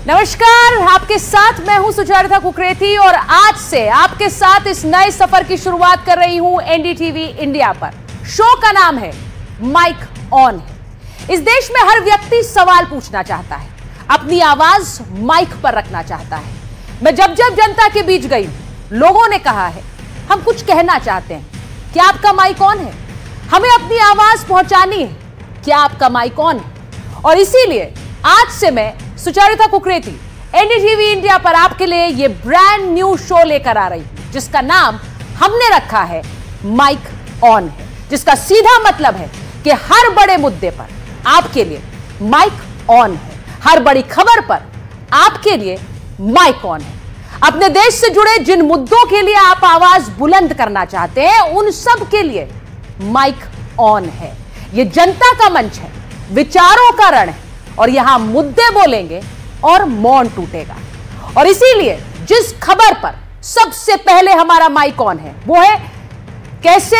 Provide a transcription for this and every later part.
नमस्कार, आपके साथ मैं हूं सुचरिता कुकरेती और आज से आपके साथ इस नए सफर की शुरुआत कर रही हूं एनडीटीवी इंडिया पर। शो का नाम है माइक ऑन है। इस देश में हर व्यक्ति सवाल पूछना चाहता है, अपनी आवाज माइक पर रखना चाहता है। मैं जब जब जनता के बीच गई, लोगों ने कहा है हम कुछ कहना चाहते हैं, क्या आपका माइक ऑन है? हमें अपनी आवाज पहुंचानी है, क्या आपका माइक ऑन है? और इसीलिए आज से मैं सुचरिता कुकरेती एनडीटीवी इंडिया पर आपके लिए ये ब्रांड न्यू शो लेकर आ रही हूं, जिसका नाम हमने रखा है माइक ऑन है, जिसका सीधा मतलब है कि हर बड़े मुद्दे पर आपके लिए माइक ऑन है, हर बड़ी खबर पर आपके लिए माइक ऑन है। अपने देश से जुड़े जिन मुद्दों के लिए आप आवाज बुलंद करना चाहते हैं, उन सब के लिए माइक ऑन है। यह जनता का मंच है, विचारों का रण है और यहां मुद्दे बोलेंगे और मौन टूटेगा। और इसीलिए जिस खबर पर सबसे पहले हमारा माइक ऑन है वो है कैसे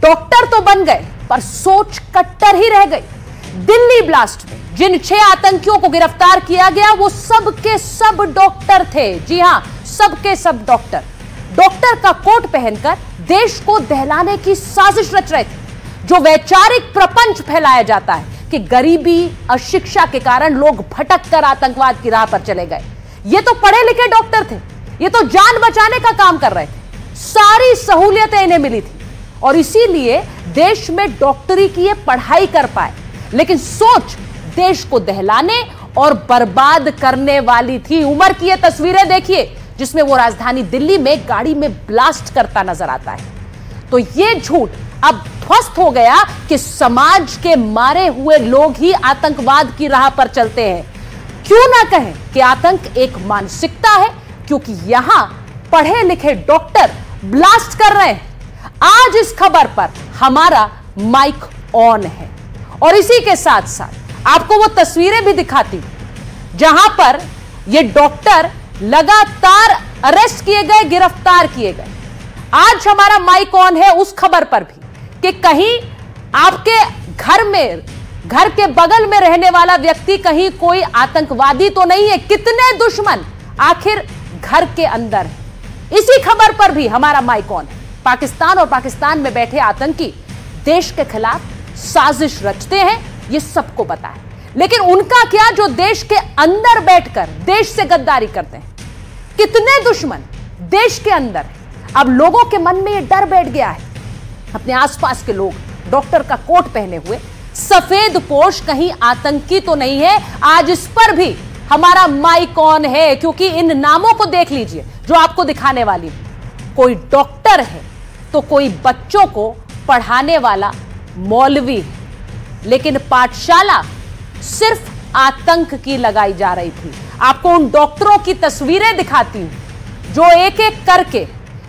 डॉक्टर तो बन गए पर सोच कट्टर ही रह गई। दिल्ली ब्लास्ट में जिन 6 आतंकियों को गिरफ्तार किया गया वो सब के सब डॉक्टर थे। जी हां, सब के सब डॉक्टर। डॉक्टर का कोट पहनकर देश को दहलाने की साजिश रच रहे थे। जो वैचारिक प्रपंच फैलाया जाता है कि गरीबी अशिक्षा के कारण लोग भटक कर आतंकवाद की राह पर चले गए, ये तो पढ़े लिखे डॉक्टर थे, ये तो जान बचाने का काम कर रहे थे, सारी सहूलियतें इन्हें मिली थी और इसीलिए देश में डॉक्टरी की ये पढ़ाई कर पाए। लेकिन सोच देश को दहलाने और बर्बाद करने वाली थी। उमर की ये तस्वीरें देखिए जिसमें वो राजधानी दिल्ली में गाड़ी में ब्लास्ट करता नजर आता है। तो ये झूठ अब ध्वस्त हो गया कि समाज के मारे हुए लोग ही आतंकवाद की राह पर चलते हैं। क्यों ना कहें कि आतंक एक मानसिकता है, क्योंकि यहां पढ़े लिखे डॉक्टर ब्लास्ट कर रहे हैं। आज इस खबर पर हमारा माइक ऑन है और इसी के साथ साथ आपको वो तस्वीरें भी दिखाती हूं जहां पर ये डॉक्टर लगातार अरेस्ट किए गए, गिरफ्तार किए गए। आज हमारा माइक ऑन है उस खबर पर भी कि कहीं आपके घर के बगल में रहने वाला व्यक्ति कहीं कोई आतंकवादी तो नहीं है। कितने दुश्मन आखिर घर के अंदर है। इसी खबर पर भी हमारा माइक ऑन है। पाकिस्तान और पाकिस्तान में बैठे आतंकी देश के खिलाफ साजिश रचते हैं, यह सबको पता है। लेकिन उनका क्या जो देश के अंदर बैठकर देश से गद्दारी करते हैं। कितने दुश्मन देश के अंदर है। अब लोगों के मन में यह डर बैठ गया है, अपने आसपास के लोग डॉक्टर का कोट पहने हुए सफेद पोश कहीं आतंकी तो नहीं है। आज इस पर भी हमारा माइक ऑन है, क्योंकि इन नामों को देख लीजिए जो आपको दिखाने वाली हूं। कोई डॉक्टर है तो कोई बच्चों को पढ़ाने वाला मौलवी है, लेकिन पाठशाला सिर्फ आतंक की लगाई जा रही थी। आपको उन डॉक्टरों की तस्वीरें दिखाती हूं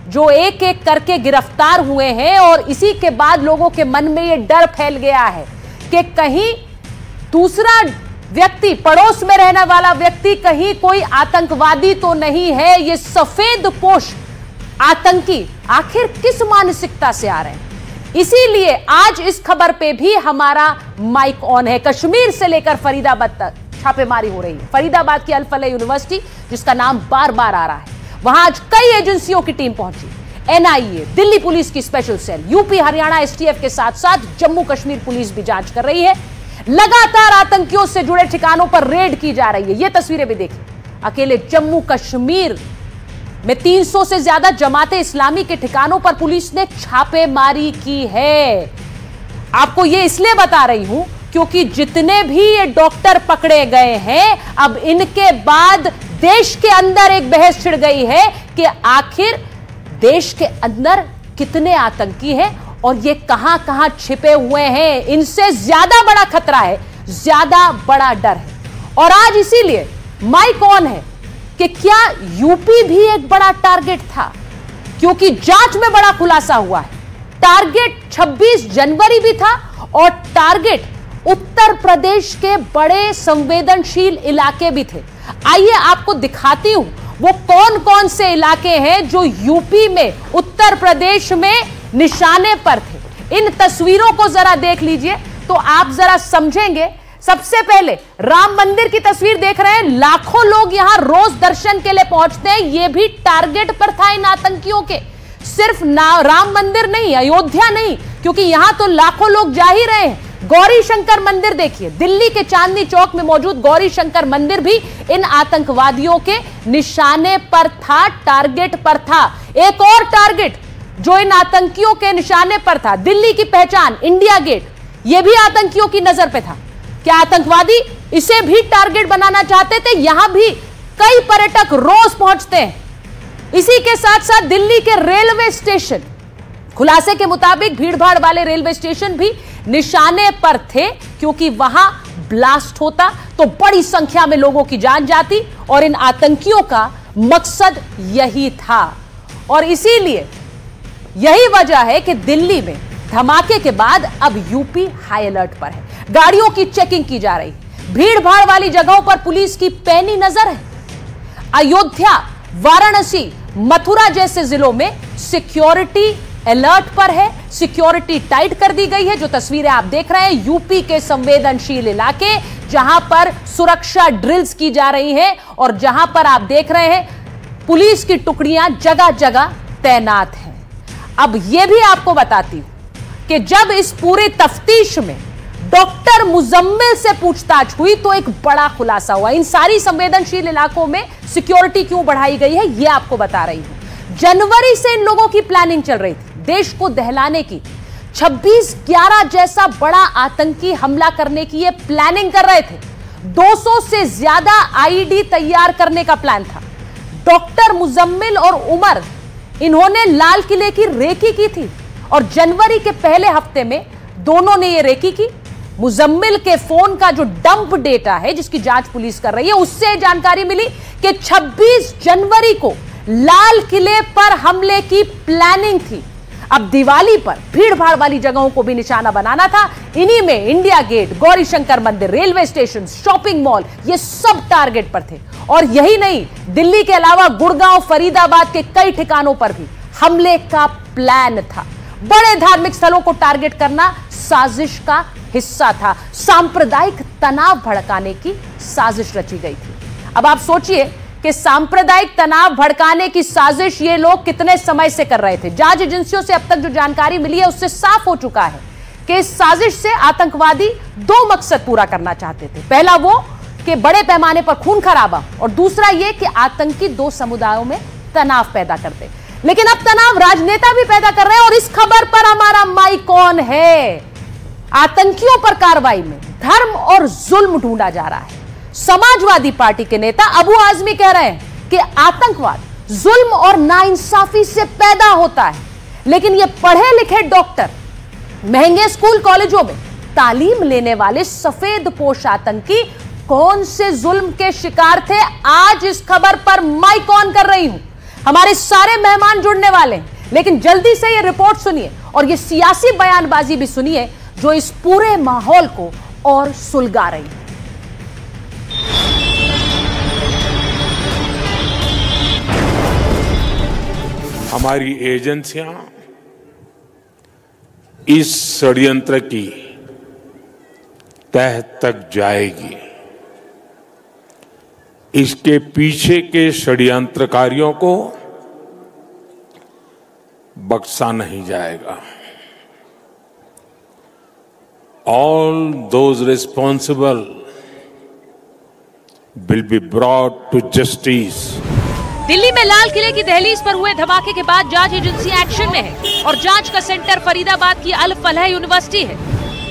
जो एक एक करके गिरफ्तार हुए हैं और इसी के बाद लोगों के मन में यह डर फैल गया है कि कहीं दूसरा व्यक्ति, पड़ोस में रहने वाला व्यक्ति कहीं कोई आतंकवादी तो नहीं है। ये सफेद पोश आतंकी आखिर किस मानसिकता से आ रहे हैं। इसीलिए आज इस खबर पे भी हमारा माइक ऑन है। कश्मीर से लेकर फरीदाबाद तक छापेमारी हो रही है। फरीदाबाद की अल फलाह यूनिवर्सिटी, जिसका नाम बार बार आ रहा है, वहां आज कई एजेंसियों की टीम पहुंची। एनआईए, दिल्ली पुलिस की special cell, UP Haryana STF के साथ साथ जम्मू कश्मीर पुलिस भी जांच कर रही है। लगातार आतंकियों से जुड़े ठिकानों पर रेड की जा रही है। ये तस्वीरें भी देखिए, अकेले जम्मू कश्मीर में 300 से ज्यादा जमाते इस्लामी के ठिकानों पर पुलिस ने छापेमारी की है। आपको ये इसलिए बता रही हूं क्योंकि जितने भी ये डॉक्टर पकड़े गए हैं, अब इनके बाद देश के अंदर एक बहस छिड़ गई है कि आखिर देश के अंदर कितने आतंकी हैं और ये कहां कहां छिपे हुए हैं। इनसे ज्यादा बड़ा खतरा है, ज्यादा बड़ा डर है। और आज इसीलिए माइक ऑन है कि क्या यूपी भी एक बड़ा टारगेट था, क्योंकि जांच में बड़ा खुलासा हुआ है। टारगेट 26 जनवरी भी था और टारगेट उत्तर प्रदेश के बड़े संवेदनशील इलाके भी थे। आइए आपको दिखाती हूं वो कौन कौन से इलाके हैं जो यूपी में, उत्तर प्रदेश में निशाने पर थे। इन तस्वीरों को जरा देख लीजिए तो आप जरा समझेंगे सबसे पहले राम मंदिर की तस्वीर देख रहे हैं, लाखों लोग यहां रोज दर्शन के लिए पहुंचते हैं। यह भी टारगेट पर था इन आतंकियों के। सिर्फ राम मंदिर नहीं, अयोध्या नहीं, क्योंकि यहां तो लाखों लोग जा ही रहे हैं। गौरी शंकर मंदिर देखिए, दिल्ली के चांदनी चौक में मौजूद गौरी शंकर मंदिर भी इन आतंकवादियों के निशाने पर था, टारगेट पर था। एक और टारगेट जो इन आतंकियों के निशाने पर था, दिल्ली की पहचान इंडिया गेट, यह भी आतंकियों की नजर पे था। क्या आतंकवादी इसे भी टारगेट बनाना चाहते थे? यहां भी कई पर्यटक रोज पहुंचते हैं। इसी के साथ साथ दिल्ली के रेलवे स्टेशन, खुलासे के मुताबिक भीड़भाड़ वाले रेलवे स्टेशन भी निशाने पर थे, क्योंकि वहां ब्लास्ट होता तो बड़ी संख्या में लोगों की जान जाती और इन आतंकियों का मकसद यही था। और इसीलिए यही वजह है कि दिल्ली में धमाके के बाद अब यूपी हाई अलर्ट पर है। गाड़ियों की चेकिंग की जा रही है, भीड़ भाड़ वाली जगहों पर पुलिस की पैनी नजर है। अयोध्या, वाराणसी, मथुरा जैसे जिलों में सिक्योरिटी अलर्ट पर है, सिक्योरिटी टाइट कर दी गई है। जो तस्वीरें आप देख रहे हैं, यूपी के संवेदनशील इलाके जहां पर सुरक्षा ड्रिल्स की जा रही हैं और जहां पर आप देख रहे हैं पुलिस की टुकड़ियां जगह जगह तैनात हैं। अब यह भी आपको बताती हूं कि जब इस पूरे तफ्तीश में डॉक्टर मुजम्मिल से पूछताछ हुई तो एक बड़ा खुलासा हुआ। इन सारी संवेदनशील इलाकों में सिक्योरिटी क्यों बढ़ाई गई है, यह आपको बता रही हूं। जनवरी से इन लोगों की प्लानिंग चल रही थी देश को दहलाने की। 26/11 जैसा बड़ा आतंकी हमला करने की ये प्लानिंग कर रहे थे। 200 से ज्यादा आईडी तैयार करने का प्लान था। डॉक्टर मुजम्मिल और उमर, इन्होंने लाल किले की रेकी की थी और जनवरी के पहले हफ्ते में दोनों ने ये रेकी की। मुजम्मिल के फोन का जो डंप डेटा है, जिसकी जांच पुलिस कर रही है, उससे जानकारी मिली कि 26 जनवरी को लाल किले पर हमले की प्लानिंग थी। अब दिवाली पर भीड़ भाड़ वाली जगहों को भी निशाना बनाना था। इन्हीं में इंडिया गेट, गौरी शंकर मंदिर, रेलवे स्टेशन, शॉपिंग मॉल, ये सब टारगेट पर थे। और यही नहीं, दिल्ली के अलावा गुड़गांव, फरीदाबाद के कई ठिकानों पर भी हमले का प्लान था। बड़े धार्मिक स्थलों को टारगेट करना साजिश का हिस्सा था। सांप्रदायिक तनाव भड़काने की साजिश रची गई थी। अब आप सोचिए कि सांप्रदायिक तनाव भड़काने की साजिश ये लोग कितने समय से कर रहे थे। जांच एजेंसियों से अब तक जो जानकारी मिली है उससे साफ हो चुका है कि इस साजिश से आतंकवादी 2 मकसद पूरा करना चाहते थे। पहला वो कि बड़े पैमाने पर खून खराबा, और दूसरा ये कि आतंकी 2 समुदायों में तनाव पैदा करते। लेकिन अब तनाव राजनेता भी पैदा कर रहे हैं और इस खबर पर हमारा माइक ऑन है। आतंकियों पर कार्रवाई में धर्म और जुल्म ढूंढा जा रहा है। समाजवादी पार्टी के नेता अबू आजमी कह रहे हैं कि आतंकवाद जुल्म और नाइंसाफी से पैदा होता है। लेकिन ये पढ़े लिखे डॉक्टर, महंगे स्कूल कॉलेजों में तालीम लेने वाले सफेद पोश आतंकी कौन से जुल्म के शिकार थे? आज इस खबर पर माइक ऑन कर रही हूं। हमारे सारे मेहमान जुड़ने वाले हैं, लेकिन जल्दी से ये रिपोर्ट सुनिए और ये सियासी बयानबाजी भी सुनिए जो इस पूरे माहौल को और सुलगा रही है। हमारी एजेंसियां इस षड्यंत्र की तह तक जाएगी। इसके पीछे के षड्यंत्रकारियों को बख्शा नहीं जाएगा। All those responsible will be brought to justice. Delhi में लाल किले की दहलीज पर हुए धमाके के बाद जांच एजेंसी एक्शन में है और जांच का सेंटर फरीदाबाद की अल फलाह यूनिवर्सिटी है,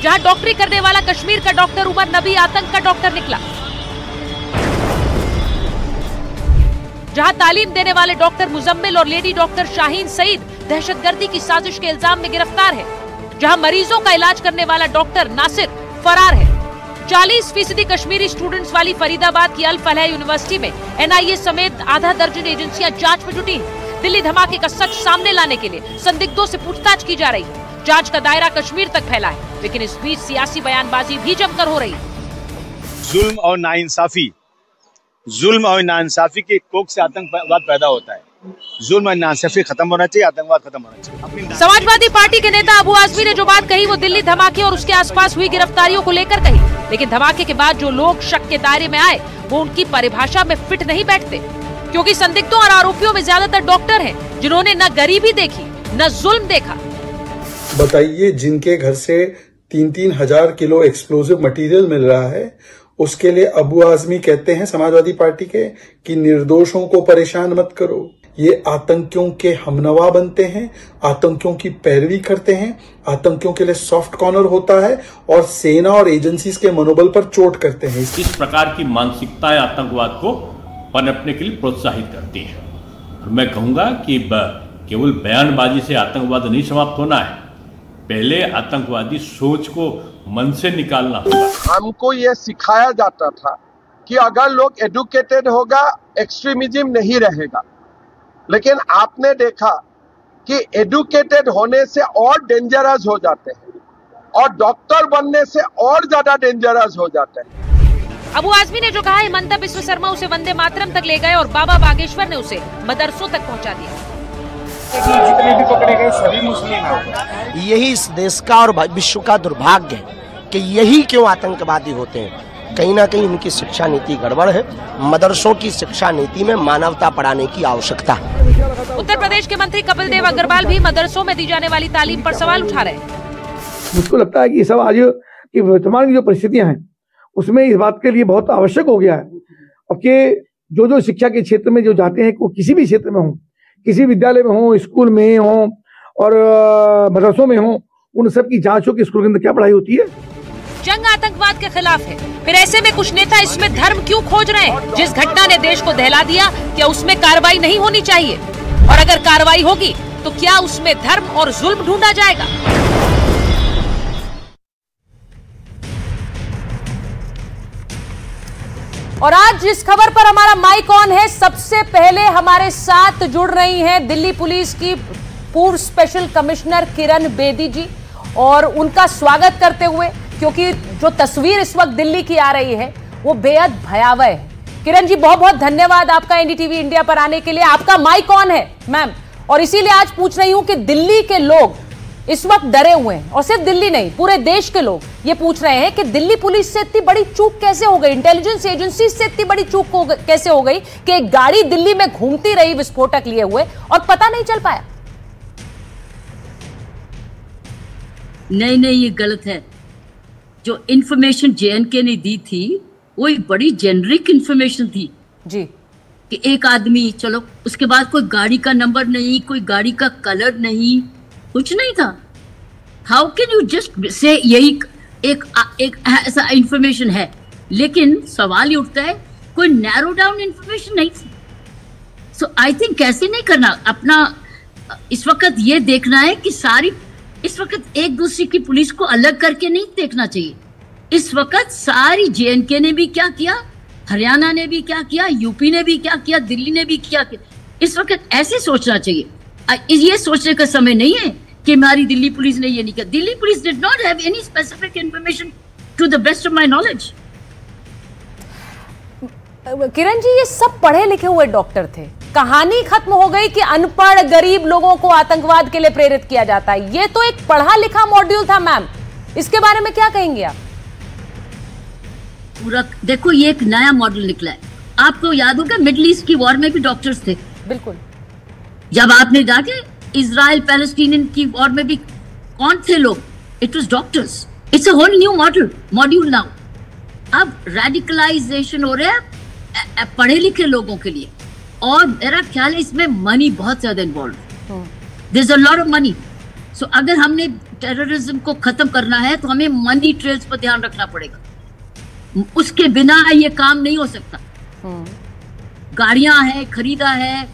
जहां डॉक्टरी करने वाला कश्मीर का डॉक्टर उमर नबी आतंक का डॉक्टर निकला। जहां तालीम देने वाले डॉक्टर मुजम्मिल और लेडी डॉक्टर शाहीन सईद दहशतगर्दी की साजिश के इल्जाम में गिरफ्तार है। जहां मरीजों का इलाज करने वाला डॉक्टर नासिर फरार है। 40% कश्मीरी स्टूडेंट्स वाली फरीदाबाद की अल फलाह यूनिवर्सिटी में एनआईए समेत आधा दर्जन एजेंसियां जांच में जुटी हैं। दिल्ली धमाके का सच सामने लाने के लिए संदिग्धों से पूछताछ की जा रही है। जांच का दायरा कश्मीर तक फैला है, लेकिन इस बीच सियासी बयानबाजी भी जमकर हो रही है। जुल्म और नाइंसाफी की कोख से आतंकवाद पैदा होता है। जुल्म और नाइंसाफी खत्म होना चाहिए, आतंकवाद खत्म होना चाहिए। समाजवादी पार्टी के नेता अबू आजमी ने जो बात कही वो दिल्ली धमाके और उसके आसपास हुई गिरफ्तारियों को लेकर कही, लेकिन धमाके के बाद जो लोग शक के दायरे में आए वो उनकी परिभाषा में फिट नहीं बैठते, क्योंकि संदिग्धों और आरोपियों में ज्यादातर डॉक्टर हैं जिन्होंने न गरीबी देखी न जुल्म देखा। बताइए, जिनके घर से 3-3 हजार किलो एक्सप्लोजिव मटेरियल मिल रहा है, उसके लिए अबू आजमी कहते हैं समाजवादी पार्टी के कि निर्दोषों को परेशान मत करो। ये आतंकियों के हमनवा बनते हैं, आतंकियों की पैरवी करते हैं, आतंकियों के लिए सॉफ्ट कॉर्नर होता है और सेना और एजेंसीज के मनोबल पर चोट करते हैं। इस प्रकार की मानसिकताएं आतंकवाद को पनपने के लिए प्रोत्साहित करती हैं। और मैं कहूंगा कि केवल बयानबाजी से आतंकवाद नहीं समाप्त होना है, पहले आतंकवादी सोच को मन से निकालना होगा। हमको ये सिखाया जाता था कि अगर लोग एडुकेटेड होगा एक्सट्रीमिज्म नहीं रहेगा, लेकिन आपने देखा कि एडुकेटेड होने से और डेंजरस हो जाते हैं और डॉक्टर बनने से और ज्यादा डेंजरस हो जाते हैं। अबू आजमी ने जो कहा, हिमंता बिस्व शर्मा उसे वंदे मातरम तक ले गए और बाबा बागेश्वर ने उसे मदरसों तक पहुंचा दिया। जितने भी पकड़े गए सभी मुस्लिम हैं। यही इस देश का और विश्व का दुर्भाग्य है कि यही क्यों आतंकवादी होते हैं। कहीं ना कहीं इनकी शिक्षा नीति गड़बड़ है। मदरसों की शिक्षा नीति में मानवता पढ़ाने की आवश्यकता है। उत्तर प्रदेश के मंत्री कपिल देव अग्रवाल भी मदरसों में दी जाने वाली तालीम पर सवाल उठा रहे हैं। मुझको लगता है कि ये सब आज की वर्तमान की जो परिस्थितियां हैं उसमें इस बात के लिए बहुत आवश्यक हो गया है और कि जो शिक्षा के क्षेत्र में जो जाते हैं, वो किसी भी क्षेत्र में हो, किसी विद्यालय में हो, स्कूल में हो और मदरसों में हो, उन सब की जांच हो कि स्कूल के अंदर क्या पढ़ाई होती है। जंग आतंकवाद के खिलाफ है, फिर ऐसे में कुछ नेता इसमें धर्म क्यों खोज रहे हैं? जिस घटना ने देश को दहला दिया, क्या उसमें कार्रवाई नहीं होनी चाहिए? और अगर कार्रवाई होगी तो क्या उसमें धर्म और जुल्म ढूंढा जाएगा? और आज जिस खबर पर हमारा माइक ऑन है, सबसे पहले हमारे साथ जुड़ रही हैं दिल्ली पुलिस की पूर्व स्पेशल कमिश्नर किरण बेदी जी, और उनका स्वागत करते हुए, क्योंकि जो तस्वीर इस वक्त दिल्ली की आ रही है वो बेहद भयावह है। किरण जी, बहुत बहुत धन्यवाद आपका एनडीटीवी इंडिया पर आने के लिए। आपका माइक ऑन है मैम, और इसीलिए आज पूछ रही हूं कि दिल्ली के लोग इस वक्त डरे हुए हैं, और सिर्फ दिल्ली नहीं, पूरे देश के लोग ये पूछ रहे हैं कि दिल्ली पुलिस से इतनी बड़ी चूक कैसे हो गई, इंटेलिजेंस एजेंसी से इतनी बड़ी चूक कैसे हो गई कि एक गाड़ी दिल्ली में घूमती रही विस्फोटक लिए हुए और पता नहीं चल पाया। नहीं, ये गलत है। जो इंफॉर्मेशन जेएनके ने दी थी वो एक बड़ी जेनरिक इंफॉर्मेशन थी जी, कि एक आदमी, चलो उसके बाद कोई गाड़ी का नंबर नहीं, कोई गाड़ी का कलर नहीं, कुछ नहीं था। How can you just say यही एक ऐसा इंफॉर्मेशन है? लेकिन सवाल ये उठता है, कोई नैरो डाउन इंफॉर्मेशन नहीं थी। सो आई थिंक कैसे नहीं करना, अपना इस वक्त ये देखना है कि सारी, इस वक्त एक दूसरे की पुलिस को अलग करके नहीं देखना चाहिए। इस वक्त सारी जेएनके ने भी क्या किया, हरियाणा ने भी क्या किया, यूपी ने भी क्या किया, दिल्ली ने भी क्या किया। इस वक्त ऐसे सोचना चाहिए। ये सोचने का समय नहीं है कि हमारी दिल्ली पुलिस ने ये नहीं किया। Delhi police did not have any specific information to the best of my knowledge. Kiran ji, ये सब पढ़े लिखे हुए डॉक्टर थे, कहानी खत्म हो गई कि अनपढ़ गरीब लोगों को आतंकवाद के लिए प्रेरित किया जाता है। ये तो एक पढ़ा लिखा मॉड्यूल था मैम, इसके बारे में क्या कहेंगे आप? पूरा देखो, ये एक नया मॉडल निकला है। आपको याद होगा मिडिल ईस्ट की वॉर में भी डॉक्टर्स थे। बिल्कुल। जब आपने जाके इजराइल पैलेस्टीन की वॉर में भी कौन थे लोग? It was doctors. It's a whole new module now. अब रेडिकलाइजेशन हो रहा है पढ़े लिखे लोगों के लिए, और मेरा ख्याल है इसमें मनी बहुत ज्यादा involve, there is a lot of money. So अगर हमने टेररिज्म को खत्म करना है तो हमें मनी ट्रेल्स पर ध्यान रखना पड़ेगा। उसके बिना ये काम नहीं हो सकता। गाड़ियां हैं, खरीदा है,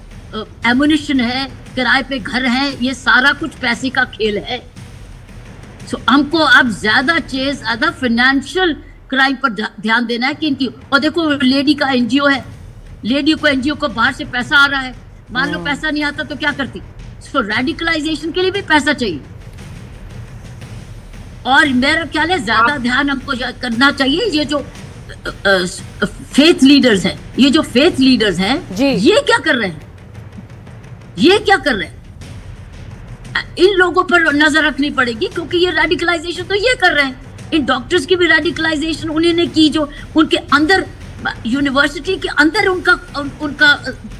एमुनिशन है, किराए पे घर है, ये सारा कुछ पैसे का खेल है। सो हमको अब ज्यादा फाइनेंशियल क्राइम पर ध्यान देना है कि इनकी, और देखो लेडी का एनजीओ है, लेडी को एनजीओ को बाहर से पैसा आ रहा है, मान लो पैसा नहीं आता तो क्या करती? सो रेडिकलाइजेशन के लिए भी पैसा चाहिए, और मेरा ख्याल है ज्यादा ध्यान हमको करना चाहिए। ये जो फेथ लीडर्स हैं, ये जो फेथ लीडर्स हैं, ये क्या कर रहे हैं? ये क्या कर रहे हैं? इन लोगों पर नजर रखनी पड़ेगी, क्योंकि ये रेडिकलाइजेशन तो ये कर रहे हैं। इन डॉक्टर्स की भी रेडिकलाइजेशन उन्होंने की, जो उनके अंदर यूनिवर्सिटी के अंदर उनका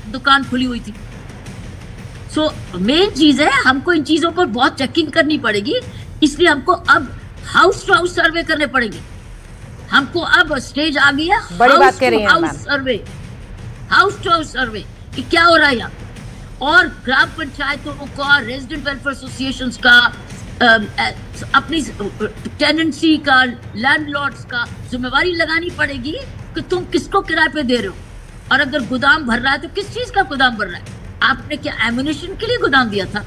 दुकान खुली हुई थी। सो मेन चीज है, हमको इन चीजों पर बहुत चेकिंग करनी पड़ेगी, इसलिए हमको अब हाउस टू हाउस सर्वे करने पड़ेंगे। हमको अब स्टेज आ गया हाउस टू हाउस सर्वे कि क्या हो रहा है यहाँ, और ग्राम पंचायतों का, रेजिडेंट वेलफेयर एसोसिएशंस का, अपनी टेनेंसी का, लैंडलॉर्ड्स का जिम्मेवारी लगानी पड़ेगी कि तुम किसको किराए पे दे रहे हो, और अगर गोदाम भर रहा है तो किस चीज का गोदाम भर रहा है। आपने क्या एम्युनिशन के लिए गोदाम दिया था?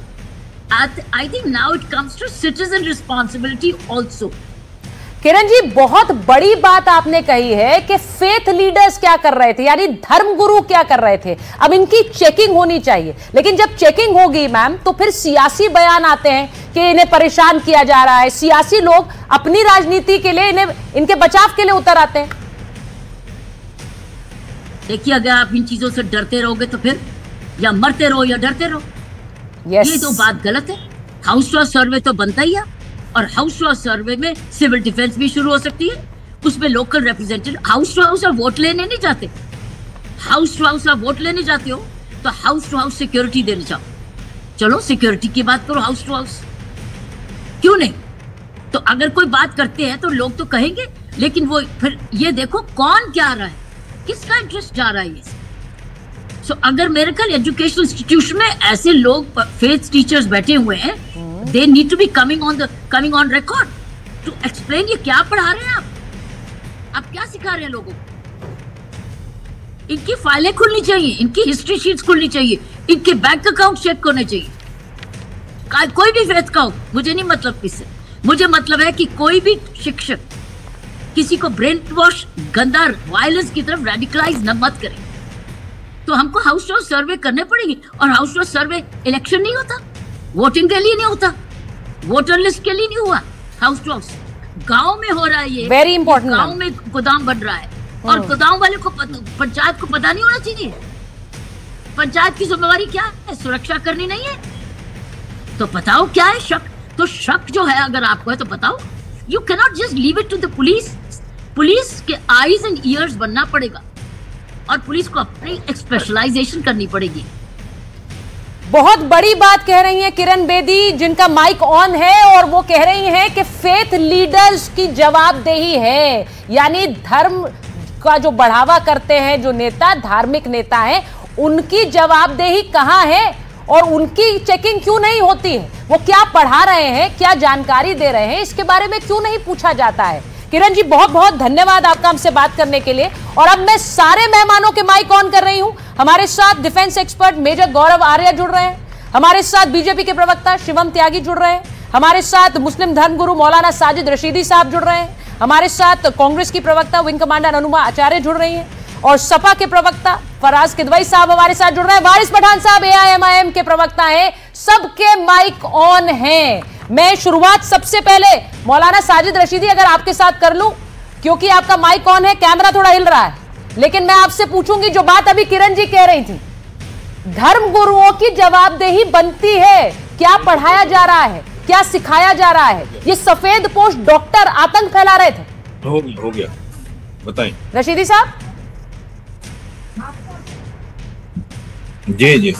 I think now it comes to citizen responsibility also. Kiran ji, बहुत बड़ी बात आपने कही है कि फेथ लीडर्स क्या कर रहे थे, यानी धर्मगुरु क्या कर रहे थे। अब इनकी चेकिंग होनी चाहिए, लेकिन जब चेकिंग होगी मैम तो फिर सियासी बयान आते हैं कि इन्हें परेशान किया जा रहा है। सियासी लोग अपनी राजनीति के लिए इनके बचाव के लिए उतर आते हैं। देखिए, अगर आप इन चीजों से डरते रहोगे तो फिर या मरते रहो या डरते रहो। yes. ये तो बात गलत है। हाउस टू हाउस सर्वे तो बनता ही है, और हाउस टू हाउस सर्वे में सिविल डिफेंस भी शुरू हो सकती है। उसमें local representative house to house आप वोट लेने नहीं जाते, हाउस टू हाउस आप वोट लेने जाते हो तो हाउस टू हाउस सिक्योरिटी देने जाओ। चलो सिक्योरिटी की बात करो हाउस टू हाउस, क्यों नहीं? तो अगर कोई बात करते हैं तो लोग तो कहेंगे, लेकिन वो फिर ये देखो कौन क्या आ रहा है, किसका इंटरेस्ट जा रहा है ये। सो अगर मेरे ख्याल एजुकेशनल इंस्टीट्यूशन में ऐसे लोग फेथ टीचर्स बैठे हुए हैं, they need to be coming on record to explain ये क्या पढ़ा रहे हैं आप क्या सिखा रहे हैं लोगों को। इनकी फाइलें खुलनी चाहिए, इनकी हिस्ट्री शीट्स खुलनी चाहिए, इनके बैंक अकाउंट चेक होने चाहिए। कोई भी फेथ का हो, मुझे नहीं मतलब किससे, मुझे मतलब है कि कोई भी शिक्षक किसी को ब्रेन वॉश, गंदा वायलेंस की तरफ रेडिकलाइज न मत करे। तो हमको हाउस टू हाउस सर्वे करने पड़ेगी, और house to house survey election नहीं होता, वोटिंग के लिए नहीं होता, वोटर लिस्ट के लिए नहीं हुआ, हाउस टू हाउस गांव में हो रहा है। ये वेरी इंपॉर्टेंट, गांव में गोदाम बन रहा है, और गोदाम वाले को पंचायत को पता नहीं होना चाहिए। पंचायत की जिम्मेवारी क्या है? सुरक्षा करनी नहीं है? तो बताओ क्या है शक? तो शक जो है अगर आपको है तो बताओ। You can not just leave it to the police. Police के आईज एंड ईयर्स बनना पड़ेगा, और पुलिस को अपनी स्पेशलाइजेशन करनी पड़ेगी। बहुत बड़ी बात कह रही हैं किरण बेदी, जिनका माइक ऑन है, और वो कह रही हैं कि फेथ लीडर्स की जवाबदेही है, यानी धर्म का जो बढ़ावा करते हैं जो नेता, धार्मिक नेता हैं, उनकी जवाबदेही कहां है और उनकी चेकिंग क्यों नहीं होती है? वो क्या पढ़ा रहे हैं, क्या जानकारी दे रहे हैं, इसके बारे में क्यों नहीं पूछा जाता है? किरण जी, बहुत बहुत धन्यवाद आपका हमसे बात करने के लिए। और अब मैं सारे मेहमानों के माइक ऑन कर रही हूं। हमारे साथ डिफेंस एक्सपर्ट मेजर गौरव आर्य जुड़ रहे हैं, हमारे साथ बीजेपी के प्रवक्ता शिवम त्यागी जुड़ रहे हैं, हमारे साथ मुस्लिम धर्मगुरु मौलाना साजिद रशीदी साहब जुड़ रहे हैं, हमारे साथ कांग्रेस की प्रवक्ता विंग कमांडर अनुमा आचार्य जुड़ रही हैं, और सपा के प्रवक्ता फराज किदवई साहब हमारे साथ जुड़ रहे हैं। वारिस पठान साहब AIMIM के प्रवक्ता हैं। सबके माइक ऑन हैं। मैं शुरुआत सबसे पहले मौलाना साजिद रशीदी अगर आपके साथ कर लूं, क्योंकि आपका माइक ऑन है, कैमरा थोड़ा हिल रहा है, लेकिन मैं आपसे पूछूंगी जो बात अभी किरण जी कह रही थी, धर्म गुरुओं की जवाबदेही बनती है। क्या पढ़ाया जा रहा है, क्या सिखाया जा रहा है? ये सफेद पोश डॉक्टर आतंक फैला रहे थे। हो गया, बताएं रशीदी साहब। जी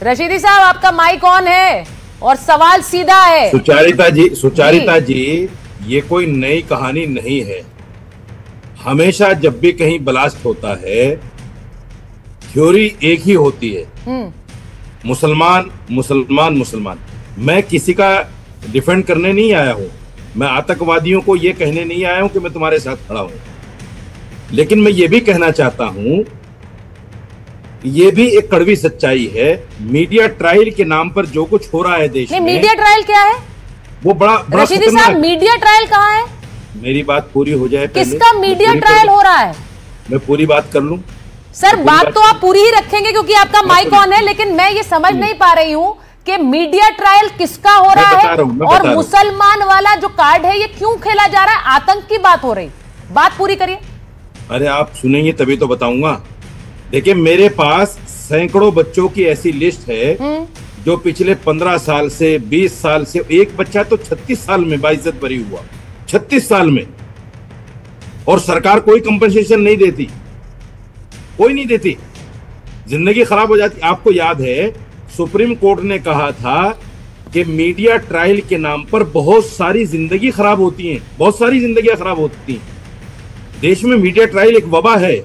रशीदी साहब, आपका माइक ऑन है और सवाल सीधा है। सुचारिता जी, ये कोई नई कहानी नहीं है। हमेशा जब भी कहीं ब्लास्ट होता है, थ्योरी एक ही होती है, मुसलमान मुसलमान मुसलमान। मैं किसी का डिफेंड करने नहीं आया हूं, मैं आतंकवादियों को ये कहने नहीं आया हूं कि मैं तुम्हारे साथ खड़ा हूं, लेकिन मैं ये भी कहना चाहता हूं, ये भी एक कड़वी सच्चाई है, मीडिया ट्रायल के नाम पर जो कुछ हो रहा है देश में। मीडिया ट्रायल क्या है? वो बड़ा रशीदी साहब, मीडिया ट्रायल कहाँ है? मेरी बात पूरी हो जाए। किसका मीडिया ट्रायल हो रहा है? मैं पूरी बात कर लूं। सर, बात तो आप पूरी ही रखेंगे क्योंकि आपका माइक ऑन है, लेकिन मैं ये समझ नहीं पा रही हूं कि मीडिया ट्रायल किसका हो रहा है, और मुसलमान वाला जो कार्ड है ये क्यों खेला जा रहा है? आतंक की बात हो रही, बात पूरी करिए। अरे आप सुनेंगे तभी तो बताऊंगा। देखिए, मेरे पास सैकड़ों बच्चों की ऐसी लिस्ट है जो पिछले 15 साल से 20 साल से, एक बच्चा तो 36 साल में बाइज्जत बरी हुआ, 36 साल में, और सरकार कोई कंपनसेशन नहीं देती, कोई नहीं देती, जिंदगी खराब हो जाती। आपको याद है सुप्रीम कोर्ट ने कहा था कि मीडिया ट्रायल के नाम पर बहुत सारी जिंदगी खराब होती हैं, बहुत सारी जिंदगियां खराब होती हैं। देश में मीडिया ट्रायल एक वबा है।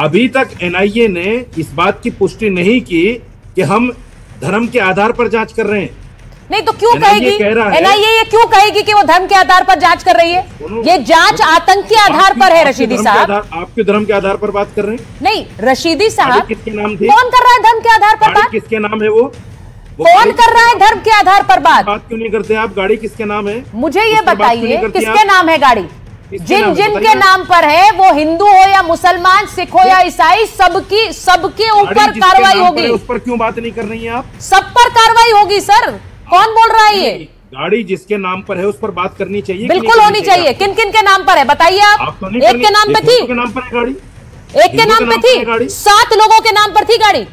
अभी तक एनआईए ने इस बात की पुष्टि नहीं की कि हम धर्म के आधार पर जांच कर रहे हैं। नहीं तो क्यों कहेगी एनआईए, ये क्यों कहेगी कि वो धर्म के आधार पर जांच कर रही है? ये जांच आतंक के आधार पर है रशीदी साहब। आपके धर्म के आधार पर बात कर रहे हैं? नहीं रशीदी साहब, किसके नाम थे? कौन कर रहा है धर्म के आधार पर बात? किसके नाम है वो कौन कर रहा है धर्म के आधार पर बात क्यों नहीं करते आप? गाड़ी किसके नाम है? मुझे ये बताइए किसके नाम है गाड़ी? जिनके नाम पर है वो हिंदू हो या मुसलमान, सिख हो या ईसाई, सबके ऊपर कार्रवाई होगी। उस पर क्यों बात नहीं कर रही हैं आप? सब पर कार्रवाई होगी सर। कौन बोल रहा है ये? गाड़ी जिसके नाम पर है उस पर बात करनी चाहिए, बिल्कुल होनी चाहिए। किन किन के नाम पर है बताइए आप? एक के नाम पे थी, गाड़ी एक के नाम पे थी, 7 लोगों के नाम पर थी गाड़ी।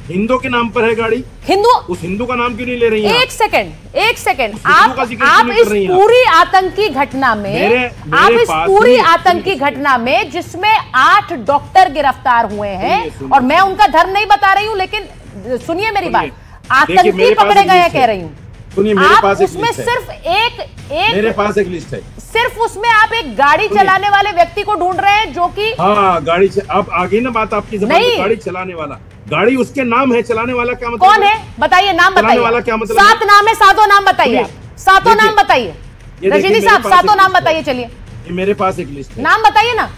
हिंदू के नाम पर है गाड़ी। हिंदू, उस हिंदू का नाम क्यों नहीं ले रही हैं? एक सेकंड, आप इस पूरी आतंकी घटना में, आप इस पूरी आतंकी घटना में जिसमें 8 डॉक्टर गिरफ्तार हुए हैं, और मैं उनका धर्म नहीं बता रही हूं, लेकिन सुनिए मेरी बात, आतंकी पकड़े गए हैं कह रही हूँ। सुनिए, मेरे पास एक उसमें लिस्ट है। सिर्फ मेरे पास एक लिस्ट है। सिर्फ उसमें आप एक गाड़ी चलाने वाले व्यक्ति को ढूंढ रहे हैं जो कि, हाँ गाड़ी, अब आगे ना बात आपकी ज़बान में, गाड़ी चलाने वाला, गाड़ी उसके नाम है, चलाने वाला क्या मतलब? कौन है बताइए, नाम बताइए। वाला क्या मतलब? 7 नाम है, 7 नाम बताइए, 7 नाम बताइए रशीदी साहब, 7 नाम बताइए। चलिए मेरे पास एक लिस्ट है, नाम बताइए ना।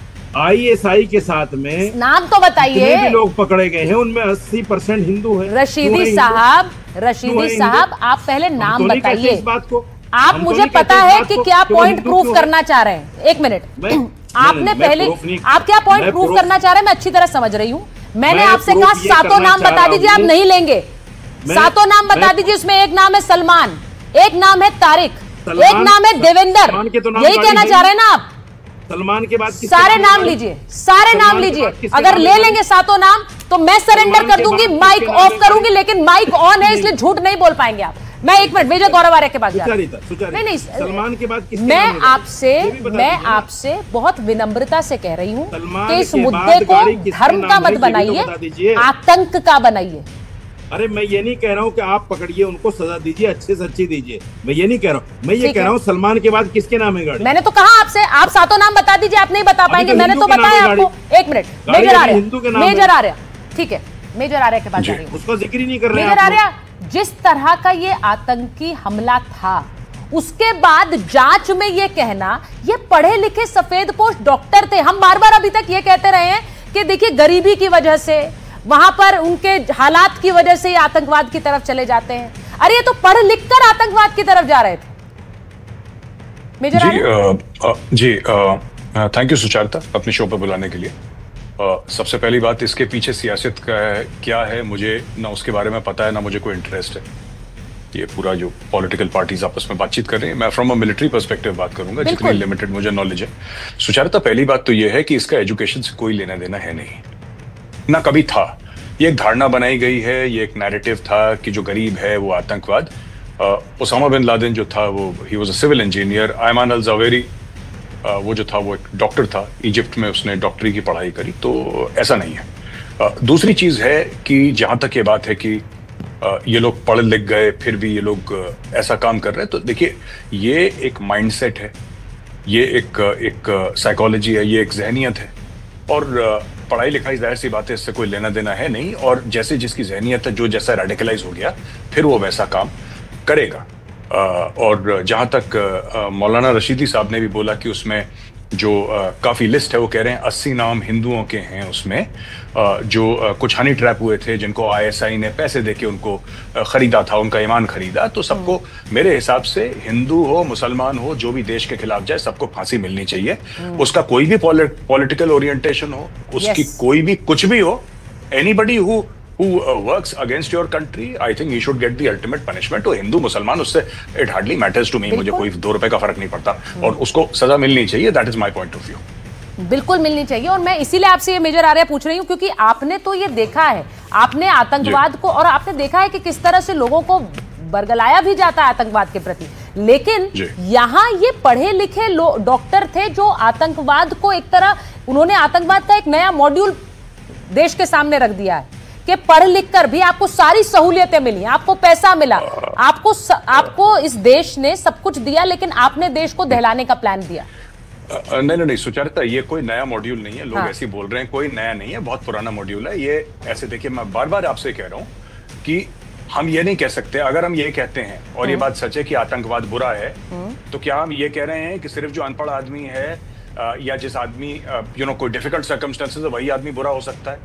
ISI के साथ में नाम तो बताइए। जितने भी लोग पकड़े गए हैं उनमें 80% हिंदू है। रशीदी साहब, आप पहले नाम बताइए। इस बात को आप मुझे पता है कि क्या पॉइंट प्रूव करना चाह रहे हैं। एक मिनट, आपने पहले आप क्या पॉइंट प्रूव करना चाह रहे हैं मैं अच्छी तरह समझ रही हूँ। मैंने आपसे कहा 7 नाम बता दीजिए, आप नहीं लेंगे। 7 नाम बता दीजिए, उसमें एक नाम है सलमान, एक नाम है तारिक, एक नाम है देवेंद्र, यही कहना चाह रहे हैं ना आप? सलमान के बाद सारे नाम लीजिए, सारे नाम लीजिए। अगर ले लेंगे 7 नाम तो मैं सरेंडर कर दूंगी, माइक ऑफ करूंगी, लेकिन माइक ऑन है इसलिए झूठ नहीं बोल पाएंगे आप। मैं एक मिनट मेजर गौरव आर्य के पास जा रही हूं। नहीं, सलमान के बाद मैं आपसे बहुत विनम्रता से कह रही हूं कि इस मुद्दे को धर्म का मत बनाइए, आतंक का बनाइए। अरे मैं ये नहीं कह रहा हूँ कि आप पकड़िए उनको, सजा दीजिए, अच्छे से अच्छी दीजिए, मैं ये नहीं कह रहा हूँ। मैं ये कह रहा हूँ सलमान के बाद किसके नाम है गाड़ी? मैंने तो कहा आपसे, आप 7 नाम बता दीजिए, आप नहीं बता पाएंगे, मैंने तो बताया आपको। एक मिनट, मेजर आर्य, ठीक है, मेजर आर्य के पास जा रही हूं। उसका जिक्र ही नहीं कर रहे हैं। मेजर आर्य, जिस तरह का ये आतंकी हमला था, उसके बाद जांच में ये कहना, ये पढ़े लिखे सफेद पोश डॉक्टर थे। हम बार बार अभी तक ये कहते रहे हैं कि देखिए गरीबी की वजह से, वहां पर उनके हालात की वजह से ये आतंकवाद की तरफ चले जाते हैं। अरे ये तो पढ़ लिख कर आतंकवाद की तरफ जा रहे थे। Major ji, thank you Sucharita अपने शो पर बुलाने के लिए। सबसे पहली बात, इसके पीछे सियासत का क्या है मुझे ना उसके बारे में पता है, ना मुझे कोई इंटरेस्ट है। ये पूरा जो पॉलिटिकल पार्टीज आपस में बातचीत कर रही है, मैं फ्रॉम अ मिलिट्री पर्सपेक्टिव बात करूंगा, जितनी लिमिटेड मुझे नॉलेज है। सुचारिता, पहली बात तो ये है कि इसका एजुकेशन से कोई लेना देना है नहीं, ना कभी था। ये एक धारणा बनाई गई है, ये एक नैरेटिव था कि जो गरीब है वो आतंकवाद। ओसामा बिन लादेन जो था वो ही was a civil engineer. Ayman al Zawahiri वो जो था वो एक डॉक्टर था, इजिप्ट में उसने डॉक्टरी की पढ़ाई करी, तो ऐसा नहीं है। दूसरी चीज़ है कि जहाँ तक ये बात है कि ये लोग पढ़ लिख गए फिर भी ये लोग ऐसा काम कर रहे हैं, तो देखिए ये एक माइंडसेट है, ये एक साइकोलॉजी है, ये एक जहनियत है। और पढ़ाई लिखाई जाहिर सी बात है, इससे कोई लेना देना है नहीं। और जैसे जिसकी जहनियत है, जो जैसा रेडिकलाइज हो गया फिर वो वैसा काम करेगा। और जहाँ तक मौलाना रशीदी साहब ने भी बोला कि उसमें जो काफ़ी लिस्ट है, वो कह रहे हैं 80 नाम हिंदुओं के हैं उसमें, जो कुछ हनी ट्रैप हुए थे, जिनको ISI ने पैसे देके उनको खरीदा था, उनका ईमान खरीदा। तो सबको मेरे हिसाब से, हिंदू हो मुसलमान हो, जो भी देश के खिलाफ जाए, सबको फांसी मिलनी चाहिए। उसका कोई भी पॉलिटिकल ओरिएंटेशन हो, उसकी कोई भी कुछ भी हो, anybody who works against your country, I think he should get the ultimate punishment। तो हिंदू मुसलमान, उससे it hardly matters to me, मुझे कोई 2 रुपए का फर्क नहीं पड़ता, और उसको सजा मिलनी चाहिए। That is my point of view। बिल्कुल मिलनी चाहिए। और मैं इसीलिए आपसे ये मेजर आर्य पूछ रही हूं क्योंकि आपने तो ये देखा है, आपने आतंकवाद को, और आपने देखा है कि किस तरह से लोगों को बरगलाया भी जाता है आतंकवाद के प्रति, लेकिन यहां ये पढ़े लिखे डॉक्टर थे जो आतंकवाद को एक तरह, उन्होंने आतंकवाद का एक नया मॉड्यूल देश के सामने रख दिया है कि पढ़ लिख कर भी आपको सारी सहूलियतें मिली, आपको पैसा मिला, आपको इस देश ने सब कुछ दिया, लेकिन आपने देश को दहलाने का प्लान दिया। नहीं सुचारिता, ये कोई नया मॉड्यूल नहीं है। लोग ऐसे बोल रहे हैं, कोई नया नहीं है, बहुत पुराना मॉड्यूल है ये। ऐसे देखिए, मैं बार बार आपसे कह रहा हूं कि हम ये नहीं कह सकते, अगर हम ये कहते हैं और ये बात सच है कि आतंकवाद बुरा है, तो क्या हम ये कह रहे हैं कि सिर्फ जो अनपढ़ आदमी है या जिस आदमी कोई डिफिकल्ट सर्कमस्टेंसेस है वही आदमी बुरा हो सकता है?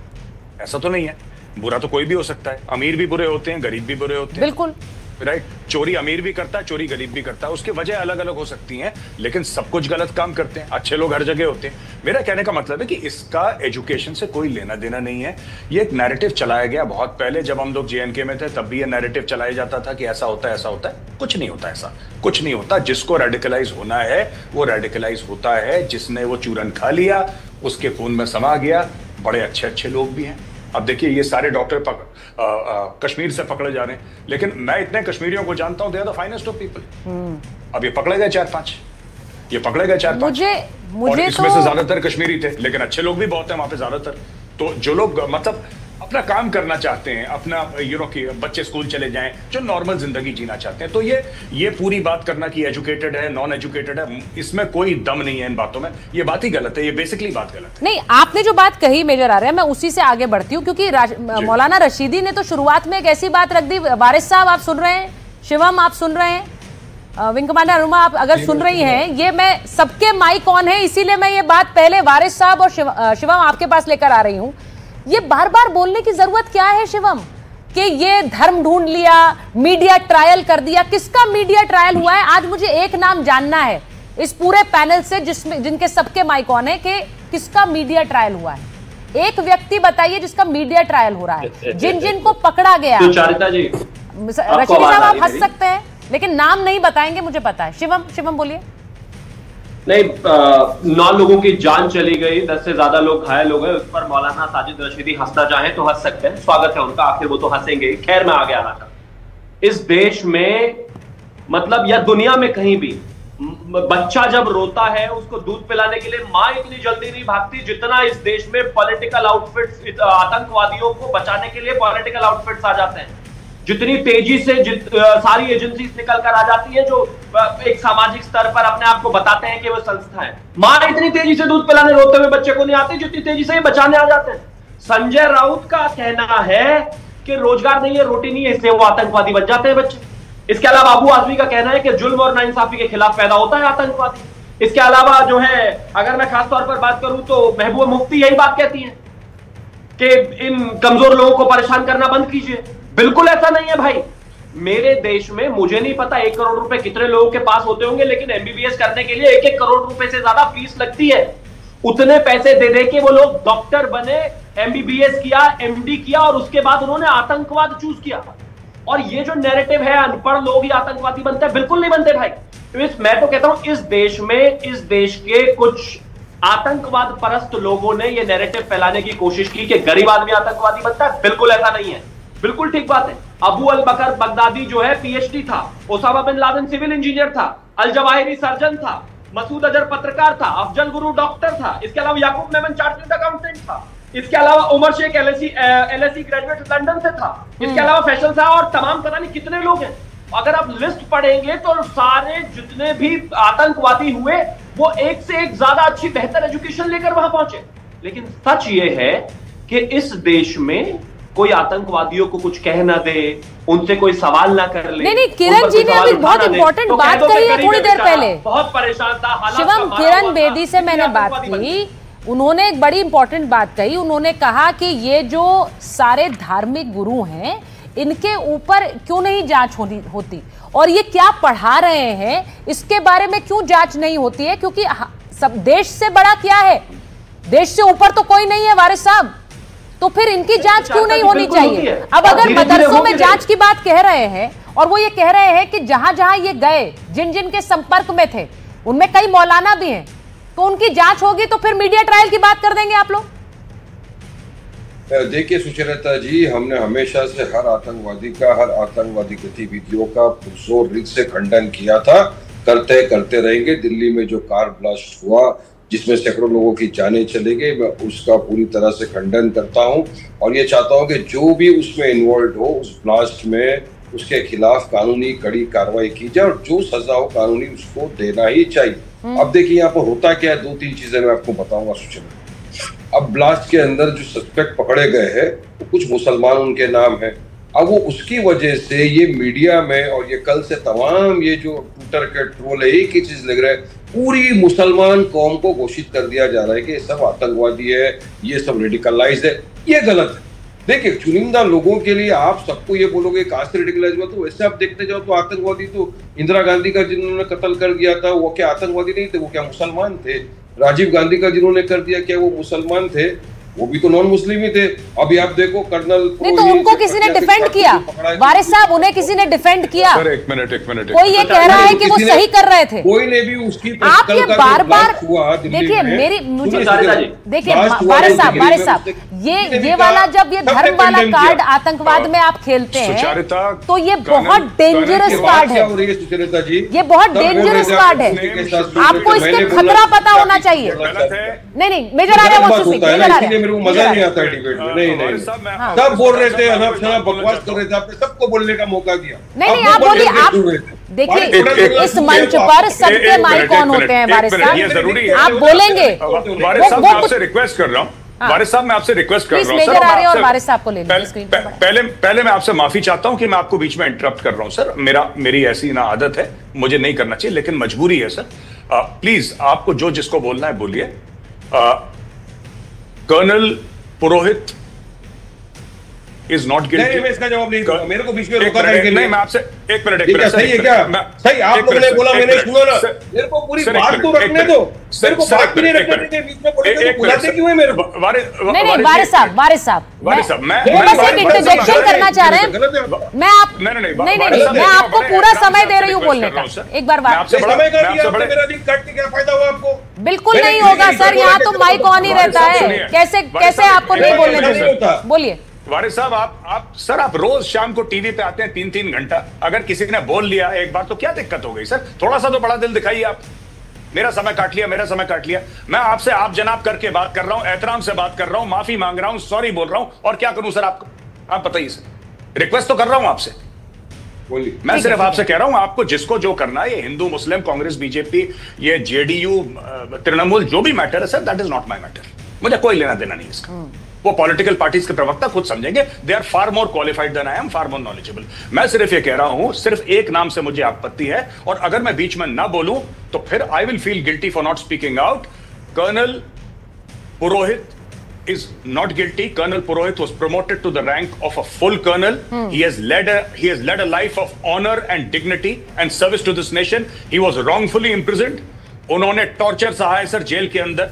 ऐसा तो नहीं है। बुरा तो कोई भी हो सकता है, अमीर भी बुरे होते हैं, गरीब भी बुरे होते हैं। बिल्कुल राइट। चोरी अमीर भी करता है, चोरी गरीब भी करता है, उसकी वजह अलग अलग हो सकती हैं, लेकिन सब कुछ गलत काम करते हैं। अच्छे लोग हर जगह होते हैं। मेरा कहने का मतलब है कि इसका एजुकेशन से कोई लेना देना नहीं है। ये एक नैरेटिव चलाया गया बहुत पहले, जब हम लोग JNK में थे तब भी ये नैरेटिव चलाया जाता था कि ऐसा होता है, ऐसा होता है। कुछ नहीं होता, ऐसा कुछ नहीं होता। जिसको रेडिकलाइज होना है वो रेडिकलाइज होता है। जिसने वो चूरन खा लिया उसके खून में समा गया। बड़े अच्छे अच्छे लोग भी हैं। अब देखिए, ये सारे डॉक्टर कश्मीर से पकड़े जा रहे हैं, लेकिन मैं इतने कश्मीरियों को जानता हूं, they are the finest of people. अब ये पकड़े गए 4-5, ये पकड़े गए 4-5, और इसमें से ज्यादातर कश्मीरी थे, लेकिन अच्छे लोग भी बहुत हैं वहां पे ज्यादातर। तो जो लोग मतलब अपना काम करना चाहते हैं, अपना कि बच्चे स्कूल चले जाएं, जो नॉर्मल जिंदगी जीना चाहते हैं, तो ये पूरी बात करना कि एजुकेटेड है, नॉन एजुकेटेड है, इसमें कोई दम नहीं है इन बातों में। ये बात ही गलत है, ये बेसिकली बात गलत है। नहीं, आपने जो बात कही मेजर आ रहा है, मैं उसी से आगे बढ़ती हूँ, क्योंकि मौलाना रशीदी ने तो शुरुआत में एक ऐसी बात रख दी। वारिस साहब आप सुन रहे हैं, शिवम आप सुन रहे हैं, विंग कमांडर अरुमा आप अगर सुन रही हैं, ये मैं सबके माइक ऑन है, इसीलिए मैं ये बात पहले वारिस साहब और शिवम आपके पास लेकर आ रही हूँ। ये बार बार बोलने की जरूरत क्या है शिवम, कि ये धर्म ढूंढ लिया, मीडिया ट्रायल कर दिया? किसका मीडिया ट्रायल हुआ है? आज मुझे एक नाम जानना है इस पूरे पैनल से जिनके सबके माइक ऑन है, कि किसका मीडिया ट्रायल हुआ है? एक व्यक्ति बताइए जिसका मीडिया ट्रायल हो रहा है, जिन को पकड़ा गया। सुचारिता जी, रशीदी साहब आप हंस सकते हैं, लेकिन नाम नहीं बताएंगे, मुझे पता है। शिवम बोलिए। नहीं, 9 लोगों की जान चली गई, 10 से ज्यादा लोग घायल हो गए। उस पर मौलाना साजिद रशीदी हंसना चाहें तो हंस सकते हैं, स्वागत है उनका, आखिर वो तो हंसेंगे। खैर, मैं आगे आना था। इस देश में मतलब या दुनिया में कहीं भी बच्चा जब रोता है उसको दूध पिलाने के लिए माँ इतनी जल्दी नहीं भागती जितना इस देश में पॉलिटिकल आउटफिट्स, आतंकवादियों को बचाने के लिए पॉलिटिकल आउटफिट्स आ जाते हैं। जितनी तेजी से सारी एजेंसीज निकल कर आ जाती है जो एक सामाजिक स्तर पर अपने आप को बताते हैं कि वो संस्था है, मां इतनी तेजी से दूध पिलाने रोते हुए बच्चे को नहीं आती जितनी तेजी से ये बचाने आ जाते हैं। संजय राउत का कहना है कि रोजगार नहीं है, रोटी नहीं है, इसलिए वो आतंकवादी बन जाते हैं बच्चे। इसके अलावा अबू आजमी का कहना है कि जुल्म और नाइंसाफी के खिलाफ पैदा होता है आतंकवादी। इसके अलावा जो है, अगर मैं खास तौर पर बात करूं तो महबूबा मुफ्ती यही बात कहती है कि इन कमजोर लोगों को परेशान करना बंद कीजिए। बिल्कुल ऐसा नहीं है भाई। मेरे देश में मुझे नहीं पता 1 करोड़ रुपए कितने लोगों के पास होते होंगे, लेकिन MBBS करने के लिए 1-1 करोड़ रुपए से ज्यादा फीस लगती है। उतने पैसे दे दे के वो लोग डॉक्टर बने, MBBS किया, MD किया, और उसके बाद उन्होंने आतंकवाद चूज किया। और ये जो नैरेटिव है अनपढ़ लोग ही आतंकवादी बनते हैं, बिल्कुल नहीं बनते भाई। तो मैं तो कहता हूं इस देश में, इस देश के कुछ आतंकवाद परस्त लोगों ने ये नैरेटिव फैलाने की कोशिश की कि गरीब आदमी आतंकवादी बनता है। बिल्कुल ऐसा नहीं है, बिल्कुल ठीक बात है। अबू अल बकर बगदादी जो है PhD था, Osama bin Laden civil engineer था, अल जवाहिरी सर्जन था, मसूद अजहर पत्रकार था, अफजल गुरु डॉक्टर था, इसके अलावा याकूब मेमन चार्टर्ड अकाउंटेंट था, इसके अलावा Omar Sheikh LSE graduate London से था, इसके अलावा फैसल साहब और तमाम पता नहीं कितने लोग हैं। अगर आप लिस्ट पढ़ेंगे तो सारे जितने भी आतंकवादी हुए वो एक से एक ज्यादा अच्छी बेहतर एजुकेशन लेकर वहां पहुंचे। लेकिन सच ये है कि इस देश में कोई आतंकवादियों को कुछ कह ना दे, उनसे कोई सवाल ना कर ले। नहीं, किरण जी ने अभी बहुत इंपॉर्टेंट बात कही है थोड़ी देर पहले। बहुत परेशान था। शिवम, किरण बेदी से मैंने बात की, उन्होंने एक बड़ी इंपॉर्टेंट बात कही। उन्होंने कहा कि ये जो सारे धार्मिक गुरु हैं इनके ऊपर क्यों नहीं जांच होती, और ये क्या पढ़ा रहे हैं इसके बारे में क्यों जांच नहीं होती है, क्योंकि सब देश से बड़ा क्या है, देश से ऊपर तो कोई नहीं है वारिस साहब, तो फिर इनकी जांच क्यों नहीं होनी चाहिए? अब अगर मदरसों में जांच की बात कह रहे हैं और वो ये कह रहे हैं कि जहां जहां ये गए, जिन जिन के संपर्क में थे, उनमें कई मौलाना भी हैं, तो उनकी जांच होगी, तो फिर मीडिया ट्रायल की बात कर देंगे आप लोग? देखिए सुचरिता जी, हमने हमेशा से हर आतंकवादी गतिविधियों का पुरजोर रीत से खंडन किया था, करते रहेंगे। दिल्ली में जो कार ब्लास्ट हुआ जिसमें सैकड़ों लोगों की जानें चली गई, मैं उसका पूरी तरह से खंडन करता हूं और ये चाहता हूं कि जो भी उसमें इन्वॉल्व हो उस ब्लास्ट में उसके खिलाफ कानूनी कड़ी कार्रवाई की जाए और जो सजा हो कानूनी उसको देना ही चाहिए। अब देखिए यहाँ पर होता क्या है, 2-3 चीजें मैं आपको बताऊंगा सूचना। अब ब्लास्ट के अंदर जो सस्पेक्ट पकड़े गए हैं वो कुछ मुसलमान उनके नाम है। अब वो उसकी वजह से ये मीडिया में और ये कल से तमाम ये जो ट्विटर के ट्रोल है एक ही चीज लग रहा है, पूरी मुसलमान कौम को घोषित कर दिया जा रहा है कि ये सब आतंकवादी है, ये सब रेडिकलाइज है। ये गलत है। देखिए चुनिंदा लोगों के लिए आप सबको ये बोलोगे कहां से रेडिकलाइज हुआ, तो वैसे आप देखते जाओ तो आतंकवादी तो इंदिरा गांधी का जिन्होंने कत्ल कर दिया था वो क्या आतंकवादी नहीं थे, वो क्या मुसलमान थे। राजीव गांधी का जिन्होंने कर दिया क्या वो मुसलमान थे, वो भी तो नॉन मुस्लिम ही थे। अभी आप देखो कर्नल नहीं, तो उनको किसी ने डिफेंड किया, वारिस साहब उन्हें किसी ने डिफेंड किया। सर एक मिनट कोई ये कह रहा है कि वो सही कर रहे थे। कोई ने भी उसकी आप ये बार-बार देखिए मुझे देखिए वारिस साहब ये वाला जब ये धर्म वाला कार्ड आतंकवाद में आप खेलते हैं तो ये बहुत डेंजरस कार्ड है, ये बहुत डेंजरस कार्ड है। आपको इसके खतरा पता होना चाहिए। नहीं मेजर आ रहा है मेरे को मजा नहीं आता है डिबेट में। नहीं सब बोल रहे थे, अनब शनाब बकवास कर रहे थे, आपने सबको बोलने का मौका दिया। नहीं आप बोलिए। आप देखिए इस मंच पर सबके माइक ऑन होते हैं वारिस साहब, आप बोलेंगे। वारिस साहब मैं आपसे रिक्वेस्ट कर रहा हूँ, वारिस साहब मैं आपसे रिक्वेस्ट कर रहा हूँ सर, वारिस साहब को ले लीजिए। पहले मैं आपसे माफी चाहता हूँ कि मैं आपको बीच में इंटरप्ट कर रहा हूँ सर, मेरी ऐसी ना आदत है, मुझे नहीं करना चाहिए लेकिन मजबूरी है सर। प्लीज आपको जो जिसको बोलना है बोलिए। Colonel Purohit is not guilty. मैं इसका जवाब नहीं दूंगा, मेरे को बीच में रोका करके नहीं, मैं आपसे एक मिनट सही है क्या? सही आप लोगों ने बोला, मैंने सुना ना, मेरे को पूरी बात तो रखने दो। मेरे को बात भी नहीं रखने देंगे, बीच में बोलेंगे तो बुलाते क्यों है मेरे को? नहीं वारिस साहब मैं बस एक इंटरजेक्शन करना चाह रहे हैं। मैं आपको पूरा समय दे रही हूँ बोलने का। एक बार समय का दिया, मेरा दिन काट के क्या फायदा हुआ आपको? बिल्कुल नहीं होगा सर, यहाँ तो माइक ऑन ही रहता है। कैसे आपको नहीं बोलने देंगे? बोलिए वारिस साहब। आप रोज शाम को टीवी पे आते हैं 3-3 घंटा, अगर किसी ने बोल लिया एक बार तो क्या दिक्कत हो गई सर? थोड़ा सा तो बड़ा दिल दिखाइए आप। मेरा समय काट लिया। मैं आपसे आप जनाब करके बात कर रहा हूं, एहतराम से बात कर रहा हूं, माफी मांग रहा हूं, सॉरी बोल रहा हूं, और क्या करूं सर आपको? आप बताइए सर, रिक्वेस्ट तो कर रहा हूं आपसे। मैं सिर्फ आपसे कह रहा हूं आपको जिसको जो करना है, ये हिंदू मुस्लिम कांग्रेस बीजेपी ये जेडीयू तृणमूल जो भी मैटर है sir, that is not my matter. मुझे कोई लेना देना नहीं इसका। वो पॉलिटिकल पार्टीज के प्रवक्ता खुद समझेंगे, they are far more qualified than I am, far more knowledgeable. मैं सिर्फ ये कह रहा हूं, सिर्फ एक नाम से मुझे आपत्ति है और अगर मैं बीच में ना बोलूं तो फिर I will feel guilty for not speaking out. Colonel Purohit is not guilty. Colonel Purohit was promoted to the rank of a full colonel. He has led a life of honor and dignity and service to this nation. He was wrongfully imprisoned. उन्होंने torture सहा है sir jail के अंदर,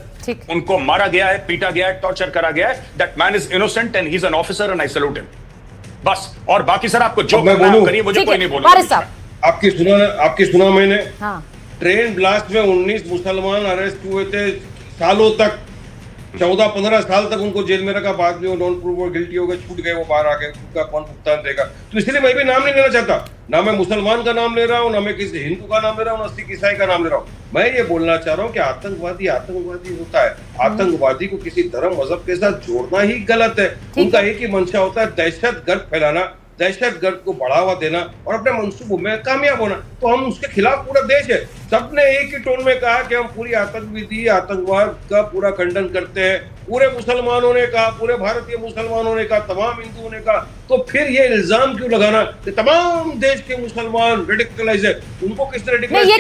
उनको मारा गया है, पीटा गया है, टॉर्चर करा गया है। That man is innocent and he's an officer and I salute him. बस, और बाकी सर आपको जो करिए, मुझे कोई नहीं बोलना। आपकी सुना मैंने। ट्रेन ब्लास्ट में 19 मुसलमान अरेस्ट हुए थे, सालों तक 14-15 साल तक उनको जेल में रखा, बाद में वो नॉन प्रूव गिल्टी हो गए, छूट गए, वो बाहर आ गए, उनका कौन भुगतान देगा? तो इसलिए मैं भी नाम नहीं लेना चाहता, ना मैं मुसलमान का नाम ले रहा हूँ, ना मैं किसी हिंदू का नाम ले रहा हूँ, ना सिख ईसाई का नाम ले रहा हूँ। मैं ये बोलना चाह रहा हूँ कि आतंकवादी होता है। आतंकवादी को किसी धर्म मजहब के साथ जोड़ना ही गलत है। उनका एक ही मंशा होता है, दहशतगर्द फैलाना, दहशतगर्द को बढ़ावा देना और अपने मंसूबों में कामयाब होना। तो हम उसके खिलाफ पूरा देश है। सबने एक ही टोन में कहा कि हम पूरी आतंकवाद का पूरा खंडन करते हैं। पूरे मुसलमानों ने कहा, पूरे भारतीय मुसलमानों ने कहा, तमाम हिंदुओं ने कहा। तो फिर ये इल्जाम क्यों लगाना कि तमाम देश के मुसलमान रेडिकलाइज है? उनको किसने रेडिकलाइज किया?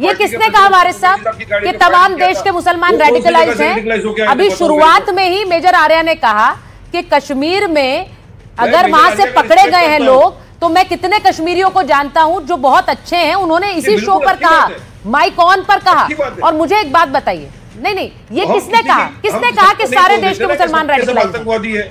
ये किसने कहा वारिस साहब कि तमाम देश के मुसलमान रेडिकलाइज हैं? अभी शुरुआत में ही मेजर आर्या ने कहा कि कश्मीर में अगर वहां से पकड़े गए हैं लोग तो मैं कितने कश्मीरियों को जानता हूं जो बहुत अच्छे हैं, उन्होंने इसी शो पर कहा, माइक ऑन पर कहा। और मुझे एक बात बताइए, नहीं ये किसने कहा कि सारे देश के मुसलमान रेडिकलाइज है?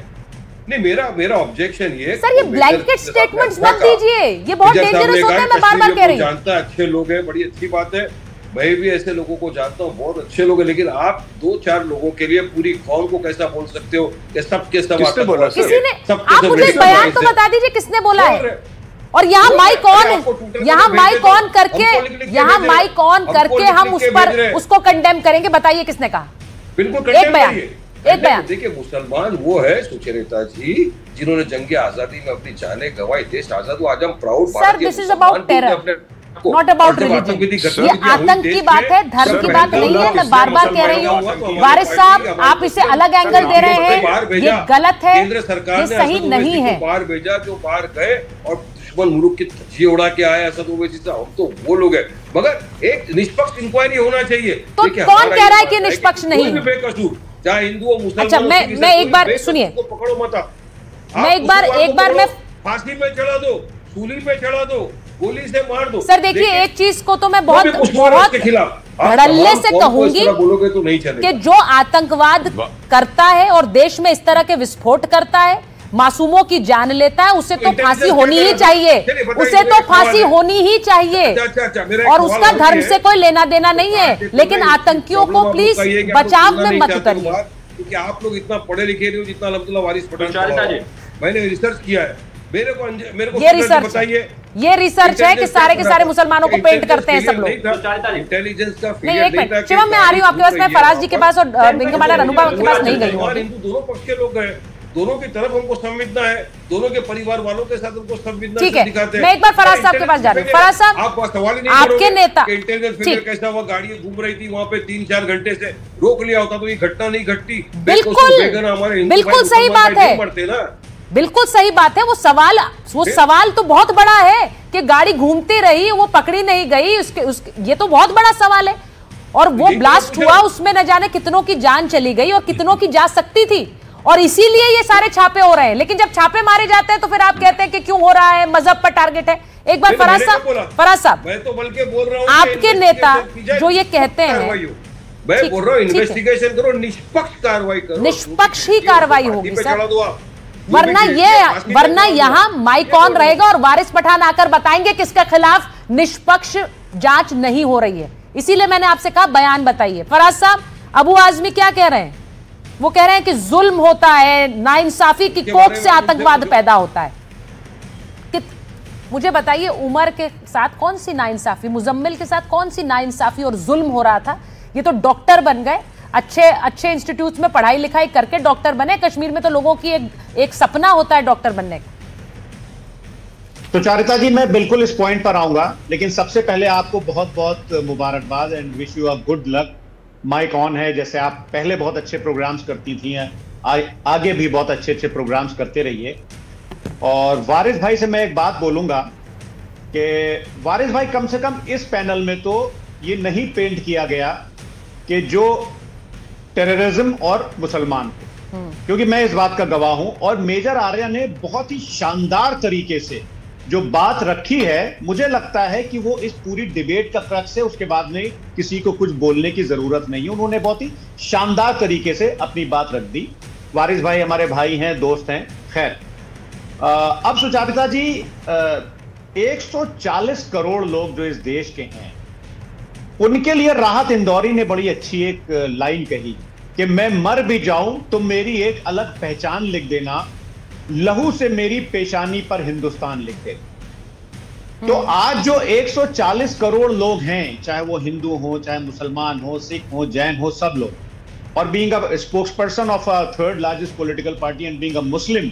नहीं, मेरा ऑब्जेक्शन ये सर, ये ब्लैंकेट स्टेटमेंट्स मत दीजिए, ये बहुत डेंजरस होता है। मैं बार-बार कह रही हूं, जानता है, अच्छे लोग हैं, बड़ी अच्छी बात है, मैं भी ऐसे लोगों को जानता हूँ, बहुत अच्छे लोग हैं, लेकिन आप 2-4 लोगों के लिए पूरी कौम को कैसा बोल सकते हो कि सबके सब किसने बोला? किसी ने, आप मुझे बयान तो बता दीजिए किसने बोला है। और यहाँ माइक ऑन, यहाँ माइक ऑन करके, यहाँ माइक ऑन करके हम उस पर उसको कंडेम करेंगे। बताइए किसने कहा? बिल्कुल एक बयान, एक बयान। देखिए, मुसलमान वो है सुचरिता जी जिन्होंने जंग आजादी में अपनी जानें गंवाई, देश आजाद हुआ। आज हम proud sir, this is about terror, not about religion. ये आतंक की बात है, धर्म की बात नहीं है। मैं बार बार कह रही हूँ वारिस साहब, आप इसे अलग एंगल दे रहे हैं, ये गलत है, ये सही नहीं है। बाहर भेजा, जो बाहर गए और दुश्मन मुल्क की धज्जी उड़ा के आया, असद ओवैसी साहब, हम तो वो लोग हैं। मगर एक निष्पक्ष इंक्वायरी होना चाहिए। तो कौन कह रहा है कि निष्पक्ष नहीं? बेकसूर, चाहे हिंदू हो मुसलमान। अच्छा, मैं एक बार सुनिए, पकड़ो मत, मैं एक बार मैं फांसी पे चढ़ा दो, सूली पे चढ़ा दो, गोली से मार दो। सर देखिए, एक चीज को तो मैं बहुत धड़ल्ले से कहूंगी तो नहीं कि जो आतंकवाद करता है और देश में इस तरह के विस्फोट करता है, मासूमों की जान लेता है, उसे तो फांसी होनी ही चाहिए, उसे तो फांसी होनी ही चाहिए। और उसका धर्म से कोई लेना देना नहीं है। लेकिन आतंकियों को प्लीज बचाव में मत उतरिए, क्योंकि आप लोग इतना पढ़े लिखे नहीं हो जितना अल्हम्दुलिल्लाह वारिस पठान। मैंने रिसर्च किया है, मेरे को ये रिसर्च बताइए, ये रिसर्च है कि सारे के सारे मुसलमानों को पेंट करते हैं सब लोग। इंटेलिजेंस का नहीं, एक मिनट शिवम, मैं आ रही हूँ आपके पास। मैं फराज जी के पास और बिंगमाला रनुपा के पास नहीं गई हूँ। हिंदू दोनों पक्ष के लोग गए, दोनों की तरफ हमको संवेदना है, दोनों के परिवार वालों के साथ हमको संवेदना दिखाते हैं। मैं एक बार फराज साहब के पास जा रही हूँ। फराज साहब, आप सवाल ही नहीं आपके नेता इंटेलिजेंस फिगर कैसा हुआ, गाड़ी घूम रही थी वहाँ पे 3-4 घंटे से, रोक लिया होता तो ये घटना नहीं घटती। बिल्कुल सही बात है, बिल्कुल सही बात है। वो सवाल तो बहुत बड़ा है कि गाड़ी घूमती रही, वो पकड़ी नहीं गई, ये तो बहुत बड़ा सवाल है। और वो ब्लास्ट हुआ, उसमें न जाने कितनों की जान चली गई और कितनों की जा सकती थी, और इसीलिए ये सारे छापे हो रहे हैं। लेकिन जब छापे मारे जाते हैं तो फिर आप कहते हैं कि क्यों हो रहा है, मजहब पर टारगेट है। एक बार फराज साहब, मैं तो बल्कि बोल रहा हूं आपके नेता जो ये कहते हैं, मैं बोल रहा हूं इन्वेस्टिगेशन करो, निष्पक्ष कार्रवाई करो, निष्पक्ष ही कार्रवाई होगी सर, वरना यहाँ माइक ऑन रहेगा और वारिस पठान आकर बताएंगे किसके खिलाफ निष्पक्ष जांच नहीं हो रही है। इसीलिए मैंने आपसे कहा बयान बताइए। फराज साहब, अबू आजमी क्या कह रहे हैं? वो कह रहे हैं कि जुल्म होता है, नाइंसाफी की कोख से आतंकवाद पैदा होता है। मुझे बताइए, उमर के साथ कौन सी नाइंसाफी, मुजम्मिल के साथ कौन सी नाइंसाफी और जुल्म हो रहा था? ये तो डॉक्टर बन गए, अच्छे इंस्टीट्यूट्स में पढ़ाई लिखाई करके डॉक्टर बने। कश्मीर में तो लोगों की एक सपना होता है डॉक्टर बनने का। तो चारिता जी, मैं बिल्कुल इस पॉइंट पर आऊंगा, लेकिन सबसे पहले आपको बहुत बहुत मुबारकबाद and wish you a good luck. Mike on है, जैसे आप पहले बहुत अच्छे प्रोग्राम्स करती थी, आगे भी बहुत अच्छे प्रोग्राम्स करते रहिए। और वारिस भाई से मैं एक बात बोलूंगा कि वारिस भाई, कम से कम इस पैनल में तो ये नहीं पेंट किया गया कि जो टेररिज्म और मुसलमान, क्योंकि मैं इस बात का गवाह हूं। और मेजर आर्या ने बहुत ही शानदार तरीके से जो बात रखी है, मुझे लगता है कि वो इस पूरी डिबेट का क्रक्स है। उसके बाद में किसी को कुछ बोलने की जरूरत नहीं है, उन्होंने बहुत ही शानदार तरीके से अपनी बात रख दी। वारिस भाई हमारे भाई हैं, दोस्त हैं। खैर, अब सुचारिता जी, 140 करोड़ लोग जो इस देश के हैं, उनके लिए राहत इंदौरी ने बड़ी अच्छी एक लाइन कही कि मैं मर भी जाऊं तो मेरी एक अलग पहचान लिख देना, लहू से मेरी पेशानी पर हिंदुस्तान लिख देना। तो आज जो 140 करोड़ लोग हैं, चाहे वो हिंदू हो, चाहे मुसलमान हो, सिख हो, जैन हो, सब लोग, और being a spokesperson of a third largest political party and being a Muslim,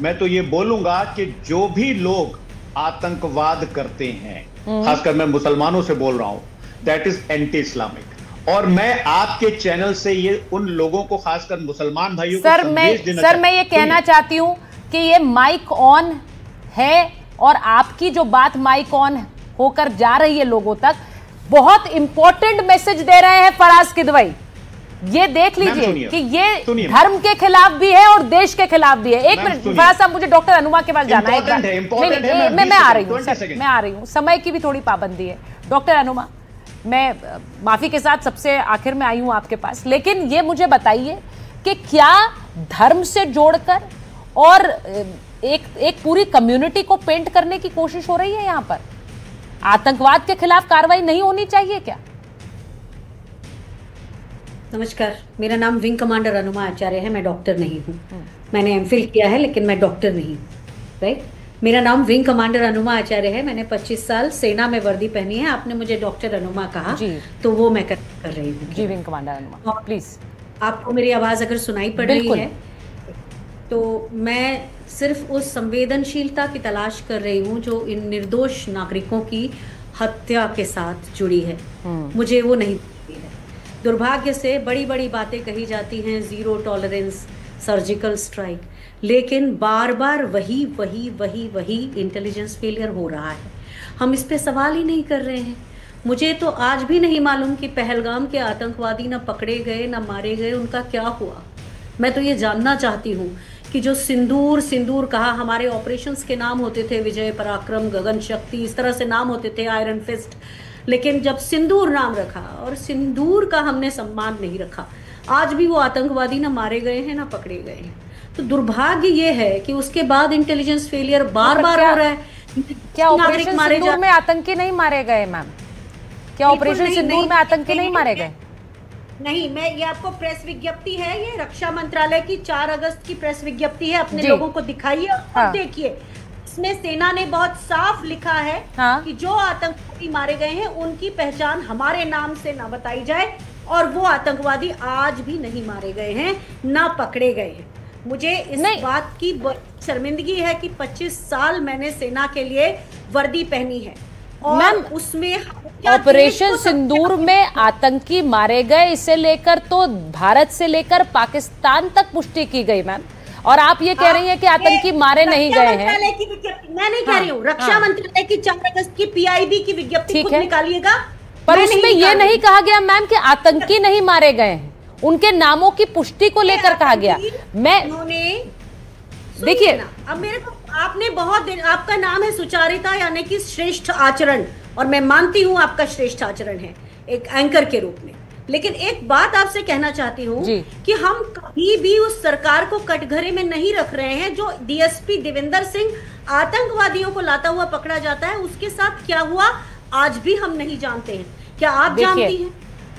मैं तो ये बोलूंगा कि जो भी लोग आतंकवाद करते हैं, खासकर मैं मुसलमानों से बोल रहा हूं, दैट इज एंटी इस्लामिक। और मैं आपके चैनल से ये उन लोगों को, खासकर मुसलमान भाइयों को संदेश देना मैं ये कहना चाहती हूं कि ये माइक ऑन है और आपकी जो बात माइक ऑन होकर जा रही है लोगों तक, बहुत इंपॉर्टेंट मैसेज दे रहे हैं फराज किदवई। ये देख लीजिए कि ये धर्म के खिलाफ भी है और देश के खिलाफ भी है। एक मिनट फराज साहब, मुझे डॉक्टर अनुमा के पास जाना है। मैं आ रही हूँ, समय की भी थोड़ी पाबंदी है। डॉक्टर अनुमा, मैं माफी के साथ सबसे आखिर में आई हूं आपके पास, लेकिन ये मुझे बताइए कि क्या धर्म से जोड़कर और एक पूरी कम्युनिटी को पेंट करने की कोशिश हो रही है? यहां पर आतंकवाद के खिलाफ कार्रवाई नहीं होनी चाहिए क्या? नमस्कार, मेरा नाम विंग कमांडर अनुमा आचार्य है। मैं डॉक्टर नहीं हूँ, मैंने एमफिल किया है लेकिन मैं डॉक्टर नहीं हूँ। राइट, मेरा नाम विंग कमांडर अनुमा आचार्य है। मैंने 25 साल सेना में वर्दी पहनी है। आपने मुझे डॉक्टर अनुमा कहा तो वो मैं कर रही हूँ। जी विंग कमांडर अनुमा, प्लीज। आपको मेरी आवाज अगर सुनाई पड़ रही है तो मैं सिर्फ उस संवेदनशीलता की तलाश कर रही हूँ जो इन निर्दोष नागरिकों की हत्या के साथ जुड़ी है। मुझे वो नहीं दिखती है। दुर्भाग्य से बड़ी बड़ी बातें कही जाती हैं, जीरो टॉलरेंस, सर्जिकल स्ट्राइक, लेकिन बार बार वही इंटेलिजेंस फेलियर हो रहा है। हम इस पे सवाल ही नहीं कर रहे हैं। मुझे तो आज भी नहीं मालूम कि पहलगाम के आतंकवादी न पकड़े गए न मारे गए, उनका क्या हुआ। मैं तो ये जानना चाहती हूँ कि जो सिंदूर कहा, हमारे ऑपरेशंस के नाम होते थे विजय पराक्रम, गगन शक्ति, इस तरह से नाम होते थे, आयरन फिस्ट, लेकिन जब सिंदूर नाम रखा और सिंदूर का हमने सम्मान नहीं रखा, आज भी वो आतंकवादी ना मारे गए हैं ना पकड़े गए हैं। तो दुर्भाग्य ये है कि उसके बाद इंटेलिजेंस फेलियर बार बार हो रहा है। क्या ऑपरेशन सिंदूर में आतंकी नहीं मारे गए मैम? क्या ऑपरेशन सिंदूर में आतंकी नहीं मारे गए? नहीं, मैं ये आपको प्रेस विज्ञप्ति है, ये रक्षा मंत्रालय की 4 अगस्त की प्रेस विज्ञप्ति है। अपने लोगों को दिखाइए और देखिए, इसमें सेना ने बहुत साफ लिखा है कि जो आतंकवादी मारे गए हैं उनकी पहचान हमारे नाम से ना बताई जाए, और वो आतंकवादी आज भी नहीं मारे गए हैं, ना पकड़े गए हैं। मुझे इस बात की शर्मिंदगी है कि 25 साल मैंने सेना के लिए वर्दी पहनी है और उसमें ऑपरेशन सिंदूर में आतंकी मारे गए, इसे लेकर तो भारत से लेकर पाकिस्तान तक पुष्टि की गई मैम, और आप ये कह रही हैं कि आतंकी मारे नहीं गए हैं। मैं नहीं कह रही हूँ, रक्षा मंत्रालय की 4 अगस्त की PIB की विज्ञप्ति खुद निकालिएगा। पर उसमें ये नहीं कहा गया मैम कि आतंकी नहीं मारे गए हैं, उनके नामों की पुष्टि को लेकर कहा गया। मैं देखिए ना, अब मेरे को आपने बहुत दिन, आपका नाम है सुचारिता यानी कि श्रेष्ठ आचरण, और मैं मानती हूँ आपका श्रेष्ठ आचरण है एक एंकर के रूप में, लेकिन एक बात आपसे कहना चाहती हूँ कि हम कभी भी उस सरकार को कटघरे में नहीं रख रहे हैं। जो DSP देवेंद्र सिंह आतंकवादियों को लाता हुआ पकड़ा जाता है, उसके साथ क्या हुआ आज भी हम नहीं जानते हैं। क्या आप जानती हैं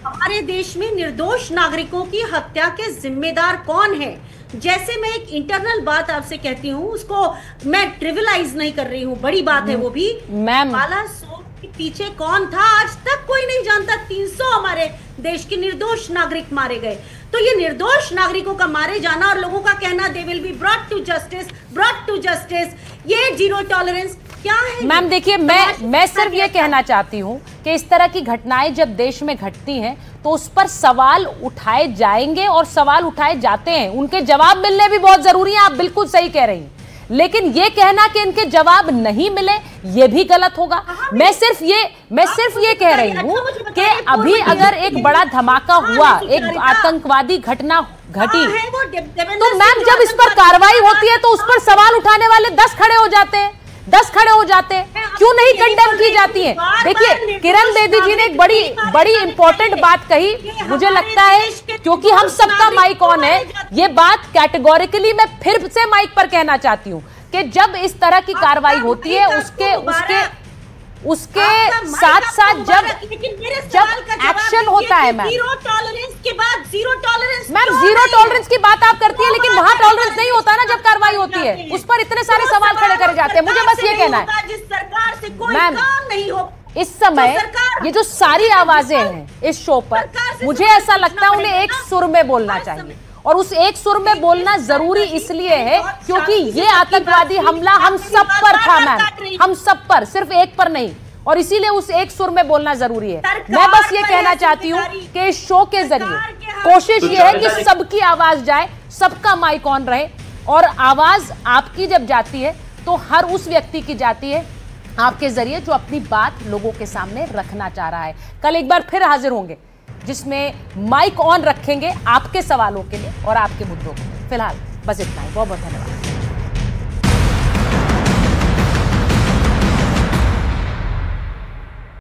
हमारे देश में निर्दोष नागरिकों की हत्या के जिम्मेदार कौन है? जैसे मैं एक इंटरनल बात आपसे कहती हूँ, उसको मैं ट्रिविलाइज नहीं कर रही हूँ, बड़ी बात है वो भी। मैम, बालासोर के पीछे कौन था आज तक कोई नहीं जानता। 300 हमारे देश के निर्दोष नागरिक मारे गए। तो ये निर्दोष नागरिकों का मारे जाना और लोगों का कहना they will be brought to justice, ये जीरो टॉलरेंस क्या है? मैम देखिए, मैं सिर्फ ये कहना चाहती हूँ कि इस तरह की घटनाएं जब देश में घटती हैं तो उस पर सवाल उठाए जाएंगे और सवाल उठाए जाते हैं, उनके जवाब मिलने भी बहुत जरूरी है। आप बिल्कुल सही कह रही हैं, लेकिन ये कहना कि इनके जवाब नहीं मिले ये भी गलत होगा। मैं सिर्फ ये कह रही हूँ कि अभी अगर एक बड़ा धमाका हुआ, एक आतंकवादी घटना घटी, तो मैम जब इस पर कार्रवाई होती है तो उस पर सवाल उठाने वाले 10 खड़े हो जाते हैं, 10 खड़े हो जाते हैं, क्यों नहीं कंडेम की जाती है? देखिए, किरण बेदी जी ने एक बड़ी इंपॉर्टेंट बात कही, मुझे लगता है क्योंकि हम सबका माइक ऑन है, ये बात कैटेगोरिकली मैं फिर से माइक पर कहना चाहती हूँ कि जब इस तरह की कार्रवाई होती है उसके साथ साथ जब एक्शन होता है मैम, जीरो टॉलरेंस के बाद zero tolerance, ma'am zero tolerance की बात आप करती है, लेकिन वहां टॉलरेंस नहीं होता ना जब कार्रवाई होती है, उस पर इतने सारे सवाल खड़े करे जाते हैं। मुझे बस ये कहना है जिस सरकार से कोई मैम, काम नहीं हो, इस समय ये जो सारी आवाजें हैं इस शो पर, मुझे ऐसा लगता है उन्हें एक सुर में बोलना चाहिए, और उस एक सुर में बोलना जरूरी इसलिए है क्योंकि ये आतंकवादी हमला हम सब पर था मैम, हम सब पर, सिर्फ एक पर नहीं, और इसीलिए उस एक सुर में बोलना जरूरी है। मैं बस ये कहना चाहती हूँ कि इस शो के जरिए कोशिश ये है कि सबकी आवाज जाए, सबका माइक ऑन रहे, और आवाज आपकी जब जाती है तो हर उस व्यक्ति की जाती है आपके जरिए जो अपनी बात लोगों के सामने रखना चाह रहा है। कल एक बार फिर हाजिर होंगे जिसमें माइक ऑन रखेंगे आपके सवालों के लिए और आपके मुद्दों के लिए। फिलहाल बस इतना ही, बहुत बहुत धन्यवाद।